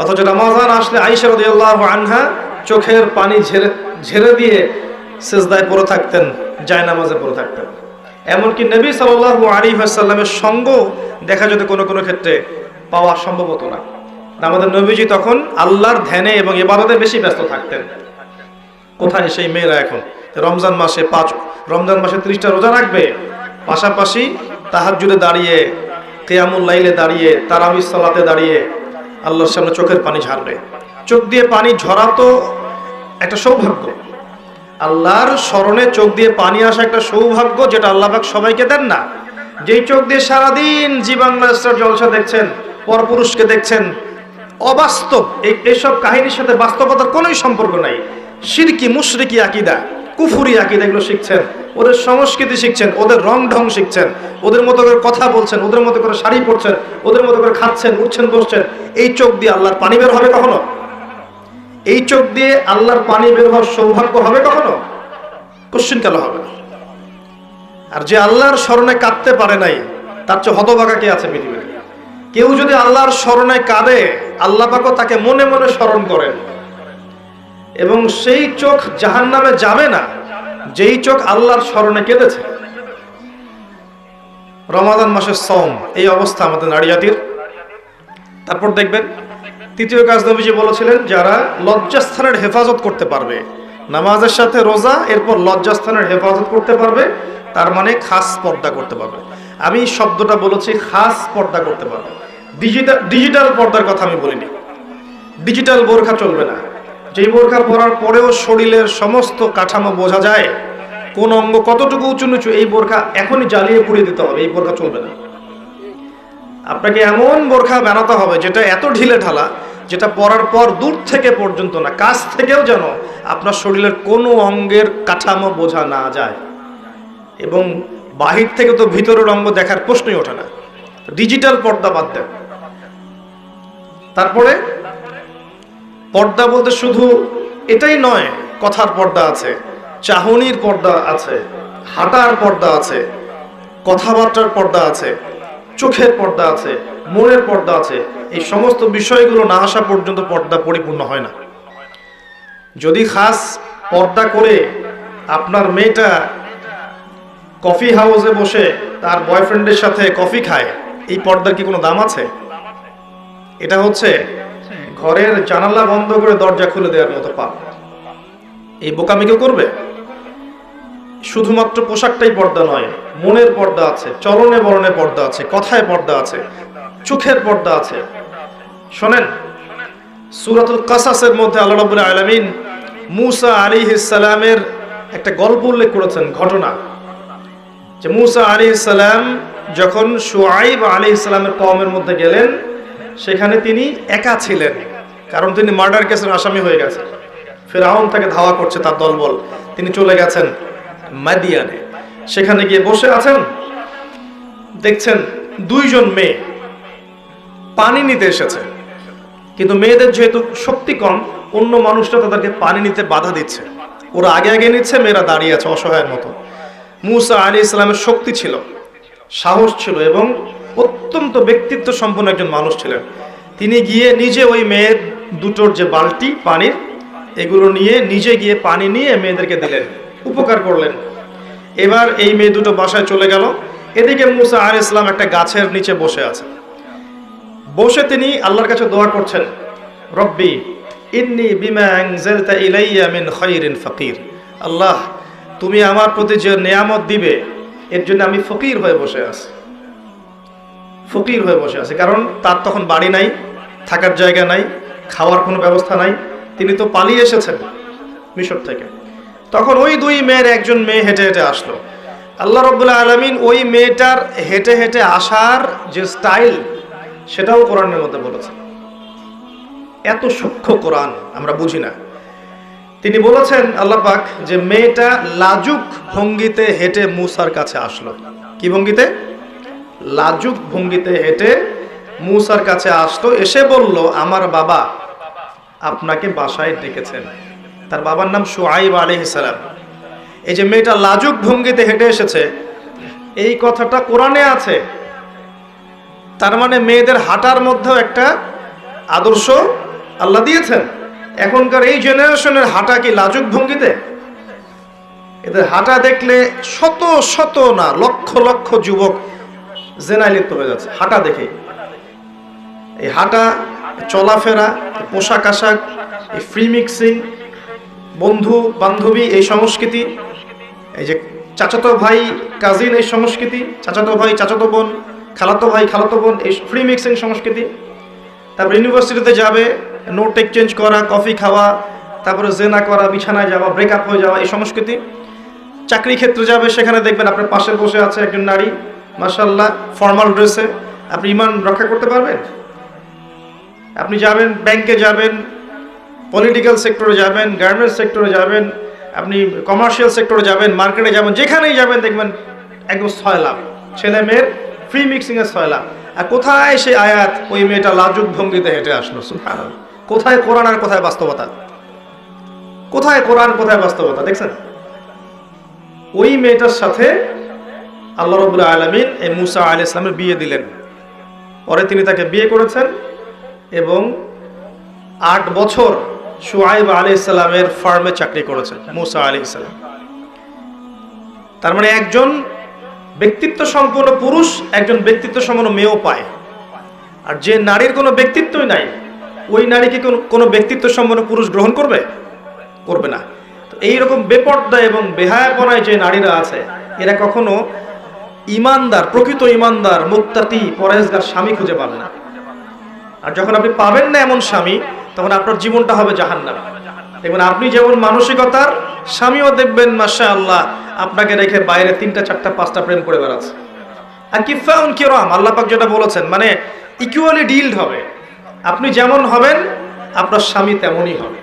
অথচ রমজান আসলে আয়েশা রাদিয়াল্লাহু আনহা চোখের পানি ঝেড়ে দিয়ে সিজদায় পড়ে থাকতেন, জায়নামাজে পড়ে থাকতেন। এমনকি নবী সাল্লাল্লাহু আলাইহি ওয়াসাল্লামের সঙ্গ দেখা যেত কোনো কোনো ক্ষেত্রে পাওয়া সম্ভব হতো না। আমাদের নবীজি তখন আল্লাহর ধ্যানে এবং ইবাদতে বেশি ব্যস্ত থাকতেন। কোথায় সেই মেয়েরা এখন রমজান মাসে 30টা রোজা রাখবে, পাশাপাশি তাহাজ্জুদে দাঁড়িয়ে, কিয়ামুল লাইলে দাঁড়িয়ে, তারাবির সালাতে দাঁড়িয়ে আল্লাহর সামনে চোখের পানি ঝারবে। চোখ দিয়ে পানি ঝরা তো একটা সৌভাগ্য, আল্লাহর স্মরণে চোখ দিয়ে পানি আসা একটা সৌভাগ্য, যেটা আল্লাহ পাক সবাইকে দেন না। যেই চোখ দিয়ে সারাদিন জি বাংলা স্টার জলসা দেখছেন, পরপুরুষকে দেখছেন, অবাস্তব এইসব কাহিনীর সাথে বাস্তবতার কোনোই সম্পর্ক নাই। শিরকি, মুশরিকি আকীদা, কুফরি আকীদা এগুলো শিখছেন, ওদের সংস্কৃতি শিখছেন, ওদের রং ঢং শিখছেন, ওদের মতো করে কথা বলছেন, ওদের মতো করে শাড়ি পরছেন, ওদের মতো করে খাচ্ছেন, উঠছেন, বসছেন। এই চোখ দিয়ে আল্লাহর পানি বের হবে কখনো? এই চোখ দিয়ে আল্লাহর পানি বের হওয়ার সৌভাগ্য হবে কখনো? কোশ্চিন কেন হবে না? আর যে আল্লাহর স্মরণে কাঁদতে পারে নাই তার চেয়ে হতভাগা কে আছে পৃথিবীতে? কেউ যদি আল্লাহর স্মরণে কাঁদে, আল্লাহ পাকও তাকে মনে মনে স্মরণ করেন এবং সেই চোখ জাহান্নামে যাবে না যেই চোখ আল্লাহর স্মরণে কেঁদেছে। রমাদান মাসের সওম, এই অবস্থা আমাদের নারী জাতির। তারপর দেখবেন তৃতীয় কাজ নবীজি বলেছিলেন, যারা লজ্জাস্থানের হেফাজত করতে পারবে, নামাজের সাথে রোজা, এরপর লজ্জাস্থানের হেফাজত করতে পারবে, তার মানে খাস পর্দা করতে পারবে। আমি শব্দটা বলেছি খাস পর্দা করতে পারবে, ডিজিটাল পর্দার কথা আমি বলিনি। ডিজিটাল বোরখা চলবে না, যেই বোরখা পরার পরেও শরীরের সমস্ত কাঠামো বোঝা যায়, কোন অঙ্গ কতটুকু উঁচু নিচু, এই বোরখা এখনই জ্বালিয়ে পুড়িয়ে দিতে হবে, এই বোরখা চলবে না। আপনাকে এমন বোরখা বানাতে হবে যেটা এত ঢিলে ঢালা, যেটা পরার পর দূর থেকে পর্যন্ত না, কাছ থেকেও যেন আপনার শরীরের কোনো অঙ্গের কাঠামো বোঝা না যায়, এবং বাহির থেকে তো ভিতরের অঙ্গ দেখার প্রশ্নই ওঠে না। ডিজিটাল পর্দা বাদ দেন, তারপরে পর্দা বলতে শুধু এটাই নয়, কথার পর্দা আছে, চাহনির পর্দা আছে, হাঁটার পর্দা আছে, কথাবার্তার পর্দা আছে, চোখের পর্দা আছে, মনের পর্দা আছে। এই সমস্ত বিষয়গুলো না আসা পর্যন্ত পর্দা পরিপূর্ণ হয় না। যদি খাস পর্দা করে আপনার মেয়েটা কফি হাউসে বসে তার বয়ফ্রেন্ডের সাথে কফি খায়, এই পর্দার কি কোনো দাম আছে? এটা হচ্ছে ঘরের জানালা বন্ধ করে দরজা খুলে দেওয়ার মতো পাপ। এই বোকামি কেউ করবে? শুধুমাত্র পোশাকটাই পর্দা নয়, মনের পর্দা আছে, চলনে বলনে পর্দা আছে, কথায় পর্দা আছে, চোখের পর্দা আছে। শোনেন, সূরাতুল কাসাসের মধ্যে আল্লাহ রাব্বুল আলামিন মূসা আলাইহিস সালামের একটা গল্প উল্লেখ করেছেন, ঘটনা, যে মূসা আলাইহিস সালাম যখন শুআইব আলাইহিস সালামের কওমের মধ্যে গেলেন, সেখানে তিনি একা ছিলেন, কারণ তিনি মার্ডার কেসের আসামি হয়ে গেছেন। ফিরআউন তাকে ধাওয়া করছে, তার দলবল। তিনি চলে গেছেন মাদিয়ানে, সেখানে গিয়ে বসে আছেন। দেখছেন দুইজন মেয়ে পানি নিতে এসেছে, কিন্তু মেয়েদের যেহেতু শক্তি কম, অন্য মানুষরা তাদেরকে পানি নিতে বাধা দিচ্ছে। ওরা আগে আগে নিচ্ছে, মেয়েরা দাঁড়িয়ে আছে অসহায়ের মতো। মূসা আলাইহিস সালামের শক্তি ছিল, সাহস ছিল এবং অত্যন্ত ব্যক্তিত্ব সম্পন্ন একজন মানুষ ছিলেন। তিনি গিয়ে নিজে ওই মেয়ের দুটোর যে বালতি পানির, এগুলো নিয়ে নিজে গিয়ে পানি নিয়ে মেয়েদেরকে দিলেন, উপকার করলেন। এবার এই মেয়ে দুটো বাসায় চলে গেল। এদিকে মূসা আলাইহিস সালাম একটা গাছের নিচে বসে আছে। বসে তিনি আল্লাহর কাছে দোয়া করছেন, রব্বি ইন্নী বিমা আনজালতা ইলাইয়া মিন খায়রিন ফাকির। আল্লাহ, তুমি আমার প্রতি যে নিয়ামত দিবে, এর জন্য আমি ফকির হয়ে বসে আছি। ফকির হয়ে বসে আছে, কারণ তার তখন বাড়ি নাই, থাকার জায়গা নাই, খাওয়ার কোনো ব্যবস্থা নাই। তিনি তো পালিয়ে এসেছেন মিশর থেকে। তখন ওই দুই মেয়ের একজন মেয়ে হেঁটে হেঁটে আসলো। আল্লাহ রাব্বুল আলামিন ওই মেয়েটার হেঁটে হেঁটে আসার যে স্টাইল, সেটাও কোরআনের মধ্যে বলেছেন। এত সূক্ষ্ম কোরআন আমরা বুঝি না। তিনি বলেছেন আল্লাহ পাক যে মেয়েটা লাজুক ভঙ্গিতে হেঁটে মূসার কাছে আসলো। কি ভঙ্গিতে? লাজুক ভঙ্গিতে হেঁটে মূসার কাছে আসলো, এসে বলল, আমার বাবা আপনাকে বাসায় ডেকেছেন। তার বাবার নাম শুআইব আলাইহিস সালাম। এই যে মেয়েটা লাজুক ভঙ্গিতে হেঁটে এসেছে, এই কথাটা কোরআনে আছে। তার মানে মেয়েদের হাঁটার মধ্যেও একটা আদর্শ আল্লাহ দিয়েছেন। এখনকার এই জেনারেশনের হাঁটা কি লাজুক ভঙ্গিতে? এদের হাঁটা দেখলে শত শত না লক্ষ লক্ষ যুবক জেনায় লিপ্ত হয়ে যাচ্ছে হাঁটা দেখে। এই হাঁটা, চলাফেরা, পোশাক আশাক, এই ফ্রি মিক্সিং, বন্ধু বান্ধবী এই সংস্কৃতি, এই যে চাচাতো ভাই কাজিন এই সংস্কৃতি, চাচাতো ভাই চাচাতো বোন, খালাতো ভাই খালাতো বোন, এই ফ্রি মিক্সিং সংস্কৃতি। তারপর ইউনিভার্সিটিতে যাবে, নোট এক্সচেঞ্জ করা, কফি খাওয়া, তারপরে জেনা করা, বিছানায় যাওয়া, ব্রেকআপ হয়ে যাওয়া, এই সংস্কৃতি। চাকরি ক্ষেত্রে যাবে, সেখানে দেখবেন আপনার পাশে বসে আছে একজন নারী, মাশাআল্লাহ ফর্মাল ড্রেসে। আপনি ইমান রক্ষা করতে পারবেন? আপনি যাবেন, ব্যাংকে যাবেন, পলিটিক্যাল সেক্টরে যাবেন, গার্মেন্টস সেক্টরে যাবেন, আপনি কমার্শিয়াল সেক্টরে যাবেন, মার্কেটে যাবেন, যেখানেই যাবেন দেখবেন একদম সয়লাভ, ছেলে মেয়ের ফ্রি মিক্সিংয়ের সয়লাভ। আর কোথায় সেই আয়াত? ওই মেয়েটা লাজুক ভঙ্গিতে হেঁটে আসলো। সুবহানাল্লাহ। কোথায় কোরআন আর কোথায় বাস্তবতা? কোথায় কোরআন, কোথায় বাস্তবতা? দেখছেন, ওই মেয়েটার সাথে আল্লাহ রাব্বুল আলামিন এই মূসা আলাইহিস সালামের বিয়ে দিলেন। পরে তিনি তাকে বিয়ে করেছেন এবং 8 বছর শুআইব আলাইহিস সালামের ফার্মে চাকরি করেছেন মূসা আলাইহিস সালাম। তার মানে একজন ব্যক্তিত্ব সম্পন্ন পুরুষ একজন ব্যক্তিত্ব সম্পন্ন মেয়েও পায়। আর যে নারীর কোনো ব্যক্তিত্বই নাই, ওই নারীকে কোনো ব্যক্তিত্ব সম্পন্ন পুরুষ গ্রহণ করবে? করবে না। তো এইরকম বেপর্দা এবং বেহায়াপনায় যে নারীরা আছে, এরা কখনো ইমানদার, প্রকৃত ইমানদার, মুত্তাকি, পরহেজগার স্বামী খুঁজে পাবে না। আর যখন আপনি পাবেন না এমন স্বামী, তখন আপনার জীবনটা হবে জাহান্নাম। দেখবেন আপনি যেমন মানসিকতার, স্বামীও দেখবেন মাশাআল্লাহ আপনাকে রেখে বাইরে 3টা 4টা 5টা প্রেম করে বেড়াচ্ছে। আর কিফাউন কিরাম, আল্লাহ পাক যেটা বলেছেন, মানে ইকুয়ালি ডিলড হবে। আপনি যেমন হবেন আপনার স্বামী তেমনই হবে,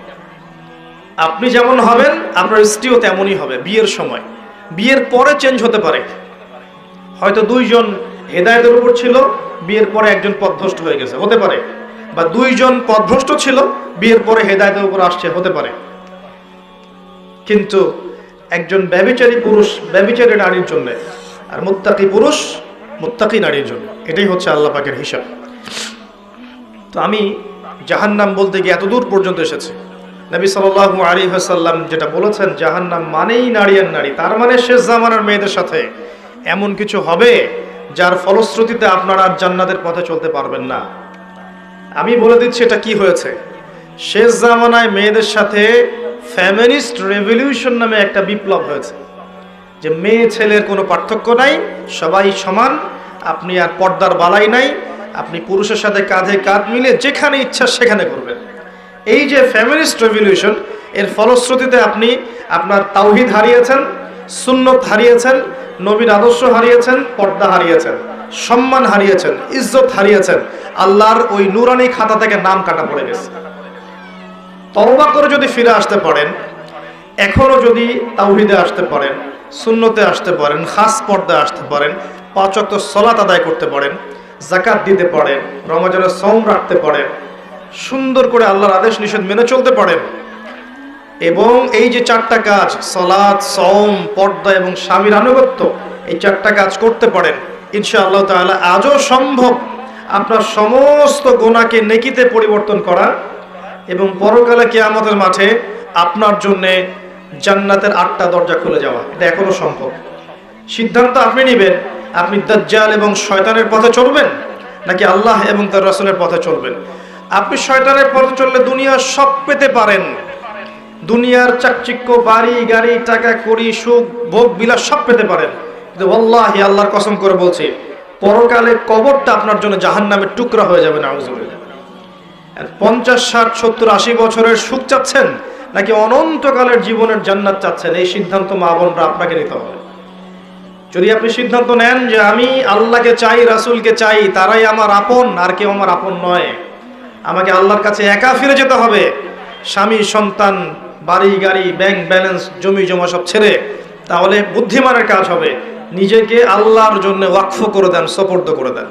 আপনি যেমন হবেন আপনার স্ত্রীও তেমনই হবে। বিয়ের সময়, বিয়ের পরে চেঞ্জ হতে পারে। হয়তো 2 জন হেদায়েতের উপর ছিল, বিয়ের পরে একজন পথভ্রষ্ট হয়ে গেছে, হতে পারে। বা দুইজন পথভ্রষ্ট ছিল, বিয়ের পরে হেদায়েতের উপর আসছে, হতে পারে। কিন্তু একজন ব্যভিচারী পুরুষ ব্যভিচারী নারীর জন্য, আর মুত্তাকি পুরুষ মুত্তাকি নারীর জন্য, এটাই হচ্ছে আল্লাহ পাকের হিসাব। তো আমি জাহান্নাম বলতে গিয়ে এতদূর পর্যন্ত এসেছি। নবী সাল্লাল্লাহু আলাইহি ওয়াসাল্লাম যেটা বলেছেন, জাহান্নাম মানেই নারী আর নারী, তার মানে শেষ জামানার মেয়েদের সাথে এমন কিছু হবে যার ফলশ্রুতিতে আপনারা আর জান্নাতের পথে চলতে পারবেন না। আমি বলে দিচ্ছি এটা কি হয়েছে। শেষ জামানায় মেয়েদের সাথে ফেমিনিস্ট রেভলিউশন নামে একটা বিপ্লব হয়েছে, যে মেয়ে ছেলের কোনো পার্থক্য নাই, সবাই সমান, আপনি আর পর্দার বালাই নাই, আপনি পুরুষের সাথে কাঁধে কাঁধ মিলে যেখানে ইচ্ছা সেখানে করবেন। এই যে ফেমিনিস্ট রেভলিউশন, এর ফলশ্রুতিতে আপনি আপনার তাওহীদ হারিয়েছেন, সুন্নত হারিয়েছেন, নবীর আদর্শ হারিয়েছেন, পর্দা হারিয়েছেন, সম্মান হারিয়েছেন, ইজ্জত হারিয়েছেন, আল্লাহর ওই নুরানি খাতা থেকে নাম কাটা পড়ে গেছে। তওবা করে যদি ফিরে আসতে পারেন, এখনো যদি তাওহীদে আসতে পারেন, সুন্নতে আসতে পারেন, খাস পর্দায় আসতে পারেন, 5 ওয়াক্ত সালাত আদায় করতে পারেন, যাকাত দিতে পারেন, রমজানের সওম রাখতে পারেন, সুন্দর করে আল্লাহর আদেশ নিষেধ মেনে চলতে পারেন, এবং এই যে 4টা কাজ, সালাত, সওম, পর্দা এবং স্বামীর আনুগত্য, এই 4টা কাজ করতে পারেন, ইনশাআল্লাহ তাআলা আজও সম্ভব আপনার সমস্ত গুনাহকে নেকিতে পরিবর্তন করা, এবং পরকালে কিয়ামতের মাঠে আপনার জন্যে জান্নাতের 8টা দরজা খুলে যাওয়া। এটা এখনো সম্ভব। সিদ্ধান্ত আপনি নেবেন, আপনি দাজ্জাল এবং শয়তানের পথে চলবেন নাকি আল্লাহ এবং তার রাসূলের পথে চলবেন। আপনি শয়তানের পথে চললে দুনিয়ার সব পেতে পারেন, দুনিয়ার চাকচিক্য, বাড়ি গাড়ি, টাকা কড়ি, সুখ ভোগ বিলাস সব পেতে পারেন, কিন্তু ওয়াল্লাহি আল্লাহর কসম করে বলছি, পরকালে কবরটা আপনার জন্য জাহান্নামের টুকরা হয়ে যাবে। নাউযুবিল্লাহ। 50, 60, 70, 80 বছরের সুখ চাচ্ছেন নাকি অনন্তকালের জীবনের জান্নাত চাচ্ছেন, এই সিদ্ধান্ত মা বোনরা আপনাকে নিতে হবে। যদি আপনি সিদ্ধান্ত নেন যে আমি আল্লাহকে চাই, রাসূলকে চাই, তারাই আমার আপন, আর কেউ আমার আপন নয়, আমাকে আল্লাহর কাছে একা ফিরে যেতে হবে, স্বামী সন্তান বাড়ি গাড়ি ব্যাংক ব্যালেন্স জমি জমা সব ছেড়ে, তাহলে বুদ্ধিমানের কাজ হবে নিজেকে আল্লাহর জন্য ওয়াকফ করে দেন, সুপর্দ করে দেন।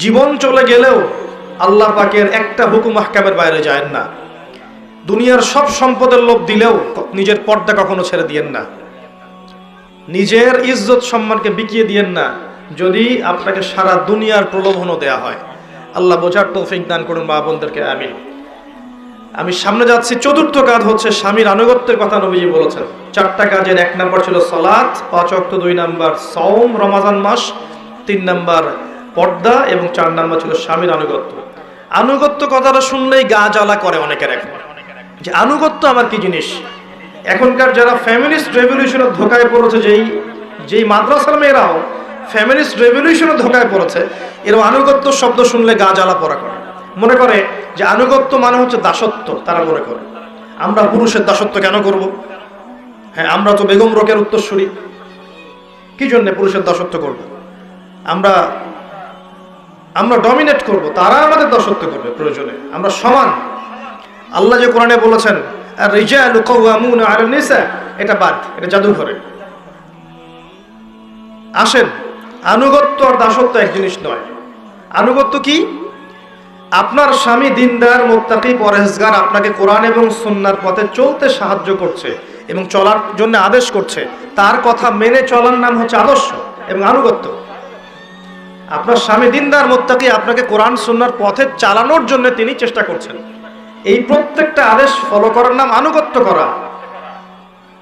জীবন চলে গেলেও আল্লাহ পাকের একটা হুকুম আহকামের বাইরে যায় না। দুনিয়ার সব সম্পদের লোভ দিলেও নিজের পর্দা কখনো ছেড়ে দিয়েন না, নিজের ইজ্জত সম্মানকে বিকিয়ে দিয়েন না, যদি আপনাকে সারা দুনিয়ার প্রলোভনও দেয়া হয়। আল্লাহ বোঝার তৌফিক দান করুন মা বোনদেরকে, আমিন। আমি সামনে যাচ্ছি। 4র্থ কাজ হচ্ছে স্বামীর আনুগত্যের কথা নবীজি বলেছেন। 4টা কাজের 1 নাম্বার ছিল সালাত, 5 ওয়াক্ত, 2 নাম্বার সওম রমাজান মাস, 3 নাম্বার পর্দা, এবং 4 নাম্বার ছিল স্বামীর আনুগত্য। আনুগত্য কথাটা শুনলেই গা জ্বালা করে অনেকের, এখন যে আনুগত্য আমার কি জিনিস। এখনকার যারা ফ্যামিলিস্ট রেভলিউশনের ধোকায় পড়েছে, যেই মাদ্রাসার মেয়েরাও ফ্যামিলিস্ট রেভলিউশনের ধোকায় পড়েছে, এরও আনুগত্য শব্দ শুনলে গা জ্বালা পড়া করে, মনে করে যে আনুগত্য মানে হচ্ছে দাসত্ব। তারা মনে করে আমরা পুরুষের দাসত্ব কেন করব? হ্যাঁ, আমরা তো বেগম রোকেয়ার উত্তরসূরি, কি জন্য পুরুষের দাসত্ব করব? আমরা ডমিনেট করব, তারা আমাদের দাসত্ব করবে প্রয়োজনে, আমরা সমান। আল্লাহ যে কোরআনে বলেছেন আর-রিজালু কাওয়ামুনা আলান নিসা, এটা বাদ, এটা জাদুঘরে। আসেন, আনুগত্য আর দাসত্ব এক জিনিস নয়। আনুগত্য কি? আপনার স্বামী দিনদার, মুত্তাকি, পরহেজগার, আপনাকে কোরআন এবং সুন্নাহর পথে চলতে সাহায্য করছে এবং চলার জন্য আদেশ করছে, তার কথা মেনে চলার নাম হচ্ছে আদর্শ এবং আনুগত্য। আপনার স্বামী দিনদার, মুত্তাকি, আপনাকে কোরআন সুন্নাহর পথে চালানোর জন্য তিনি চেষ্টা করছেন, এই প্রত্যেকটা আদেশ ফলো করার নাম আনুগত্য করা।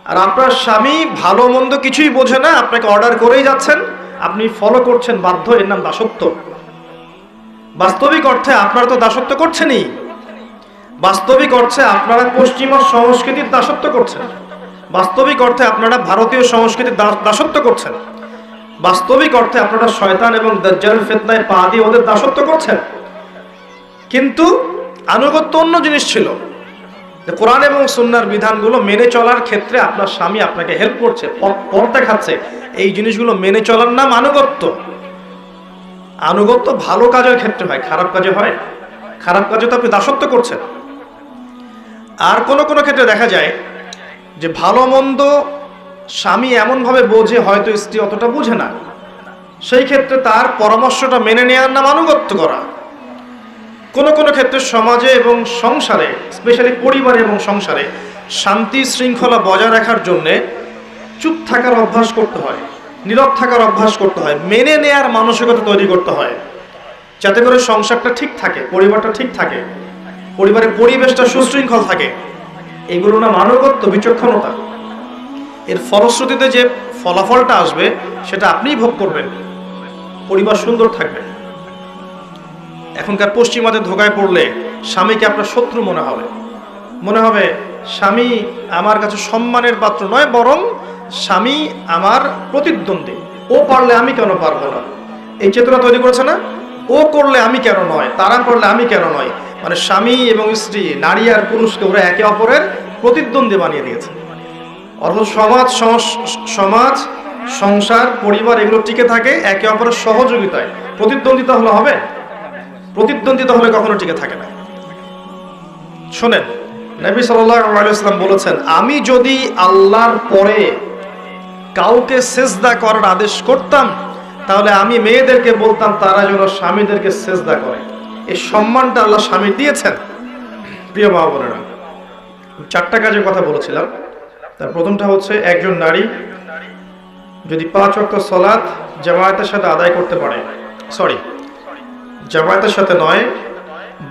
আর আপনার স্বামী ভালো মন্দ কিছুই বোঝে না, আপনাকে অর্ডার করেই যাচ্ছেন, আপনি ফলো করছেন বাধ্য, এর নাম দাসত্ব। বাস্তবিক অর্থে আপনারা তো দাসত্ব করছেনই, বাস্তবিক অর্থে আপনারা পশ্চিমা সংস্কৃতির দাসত্ব করছেন, বাস্তবিক অর্থে আপনারা ভারতীয় সংস্কৃতির দাসত্ব করছেন, বাস্তবিক অর্থে আপনারা শয়তান এবং দাজ্জালের ফিতনায় পা দিয়ে ওদের দাসত্ব করছেন। কিন্তু আনুগত্য অন্য জিনিস ছিল, যে কোরআন এবং সুন্নাহর বিধানগুলো মেনে চলার ক্ষেত্রে আপনার স্বামী আপনাকে হেল্প করছে, পথ দেখাচ্ছে, এই জিনিসগুলো মেনে চলার নাম আনুগত্য। আনুগত্য ভালো কাজের ক্ষেত্রে হয়, খারাপ কাজে হয়? খারাপ কাজে তো আপনি দাসত্ব করছেন। আর কোনো কোনো ক্ষেত্রে দেখা যায় যে ভালো মন্দ স্বামী এমনভাবে বোঝে, হয়তো স্ত্রী অতটা বুঝে না, সেই ক্ষেত্রে তার পরামর্শটা মেনে নেওয়ার নাম আনুগত্য করা। কোন কোন ক্ষেত্রে সমাজে এবং সংসারে, স্পেশালি পরিবারে এবং সংসারে শান্তি শৃঙ্খলা বজায় রাখার জন্যে চুপ থাকার অভ্যাস করতে হয়, নীরব থাকার অভ্যাস করতে হয়, মেনে নেয়ার মানসিকতা তৈরি করতে হয়, যাতে করে সংসারটা ঠিক থাকে, পরিবারটা ঠিক থাকে, পরিবারের পরিবেশটা সুশৃঙ্খল থাকে। এগুলো না মানবত্ব, বিচক্ষণতা। এর ফলশ্রুতিতে যে ফলাফলটা আসবে সেটা আপনিই ভোগ করবেন, পরিবার সুন্দর থাকবে। এখনকার পশ্চিমাদের ধোকায় পড়লে স্বামীকে আপনার শত্রু মনে হবে স্বামী আমার কাছে সম্মানের পাত্র নয়, বরং স্বামী আমার প্রতিদ্বন্দ্বী, ও পারলে আমি কেন পারবো না, এই চেতনা তৈরি করেছে না? ও করলে আমি কেন নয়, তারা করলে আমি কেন নয়, মানে স্বামী এবং স্ত্রী, নারী আর পুরুষকে ওরা একে অপরের প্রতিদ্বন্দ্বী বানিয়ে দিয়েছে। অর্থাৎ সমাজ, সংসার, পরিবার এগুলো টিকে থাকে একে অপরের সহযোগিতায়। প্রতিদ্বন্দ্বিতা হলে হবে? প্রতিদ্বন্দ্বিতা হলে কখনো টিকে থাকে না। শোনেন, নবী সাল্লাল্লাহু আলাইহি ওয়াসাল্লাম বলেছেন, আমি যদি আল্লাহর পরে কাউকে সেজদা করার আদেশ করতাম, তাহলে আমি মেয়েদেরকে বলতাম তারা যেন স্বামীদেরকে সেজদা করে। এই সম্মানটা আল্লাহ স্বামী দিয়েছেন। প্রিয় মা বোনেরা, 4টা কাজের কথা বলেছিলাম। তার প্রথমটা হচ্ছে, একজন নারী যদি 5 ওয়াক্ত সালাত জামায়াতের সাথে আদায় করতে পারে, জামায়াতের সাথে নয়,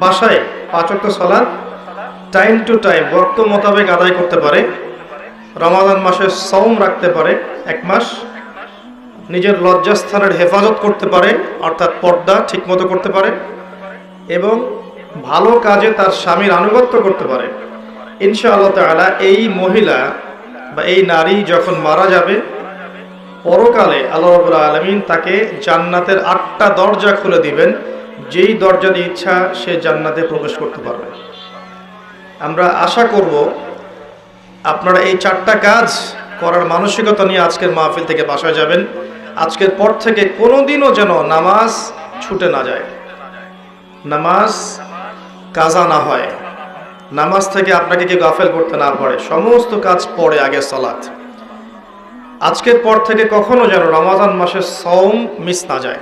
বাসায় 5 ওয়াক্ত সালাত টাইম টু টাইম ওয়াক্ত মোতাবেক আদায় করতে পারে, রমাদান মাসে সওম রাখতে পারে 1 মাস, নিজের লজ্জাস্থানের হেফাজত করতে পারে, অর্থাৎ পর্দা ঠিকমতো করতে পারে, এবং ভালো কাজে তার স্বামীর আনুগত্য করতে পারে, ইনশাআল্লাহ তাআলা এই মহিলা বা এই নারী যখন মারা যাবে, পরকালে আল্লাহ রাব্বুল আলামিন তাকে জান্নাতের 8টা দরজা খুলে দিবেন, যেই দরজা দিয়ে ইচ্ছা সে জান্নাতে প্রবেশ করতে পারবে। আমরা আশা করব আপনারা এই 4টা কাজ করার মানসিকতা নিয়ে আজকের মাহফিল থেকে বাসায় যাবেন। আজকের পর থেকে কোনোদিনও যেন নামাজ ছুটে না যায়, নামাজ কাজা না হয়, নামাজ থেকে আপনাকে কেউ গাফেল করতে না পারে। সমস্ত কাজ পড়ে আগে সালাত। আজকের পর থেকে কখনো যেন রমাদান মাসের সওম মিস না যায়,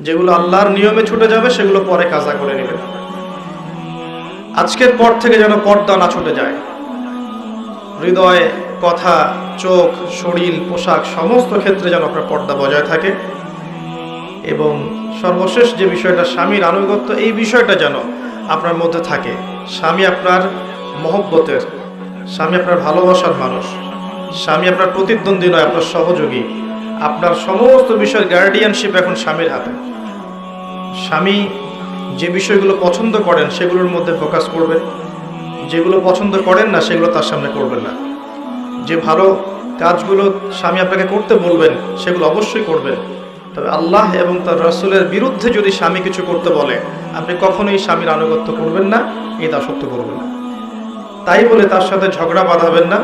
যেগুলো আল্লাহর নিয়মে ছুটে যাবে সেগুলো পরে কাজা করে নেবেন। আজকের পর থেকে যেন পর্দা না ছুটে যায়, হৃদয়, কথা, চোখ, শরীর, পোশাক সমস্ত ক্ষেত্রে যেন আপনার পর্দা বজায় থাকে। এবং সর্বশেষ যে বিষয়টা, স্বামীর আনুগত্য, এই বিষয়টা যেন আপনার মধ্যে থাকে। স্বামী আপনার মহব্বতের, স্বামী আপনার ভালোবাসার মানুষ, স্বামী আপনার প্রতিদ্বন্দ্বী নয়, আপনার সহযোগী। আপনার সমস্ত বিষয়ের গার্ডিয়ানশিপ এখন স্বামীর হাতে। স্বামী যে বিষয়গুলো পছন্দ করেন সেগুলোর মধ্যে ফোকাস করবেন, যেগুলো পছন্দ করেন না সেগুলো তার সামনে করবেন না। যে ভালো কাজগুলো স্বামী আপনাকে করতে বলবেন সেগুলো অবশ্যই করবেন, তবে আল্লাহ এবং তার রাসূলের বিরুদ্ধে যদি স্বামী কিছু করতে বলে আপনি কখনোই স্বামীর আনুগত্য করবেন না, এই দাসত্ব করবেন না। তাই বলে তার সাথে ঝগড়া বাঁধাবেন না,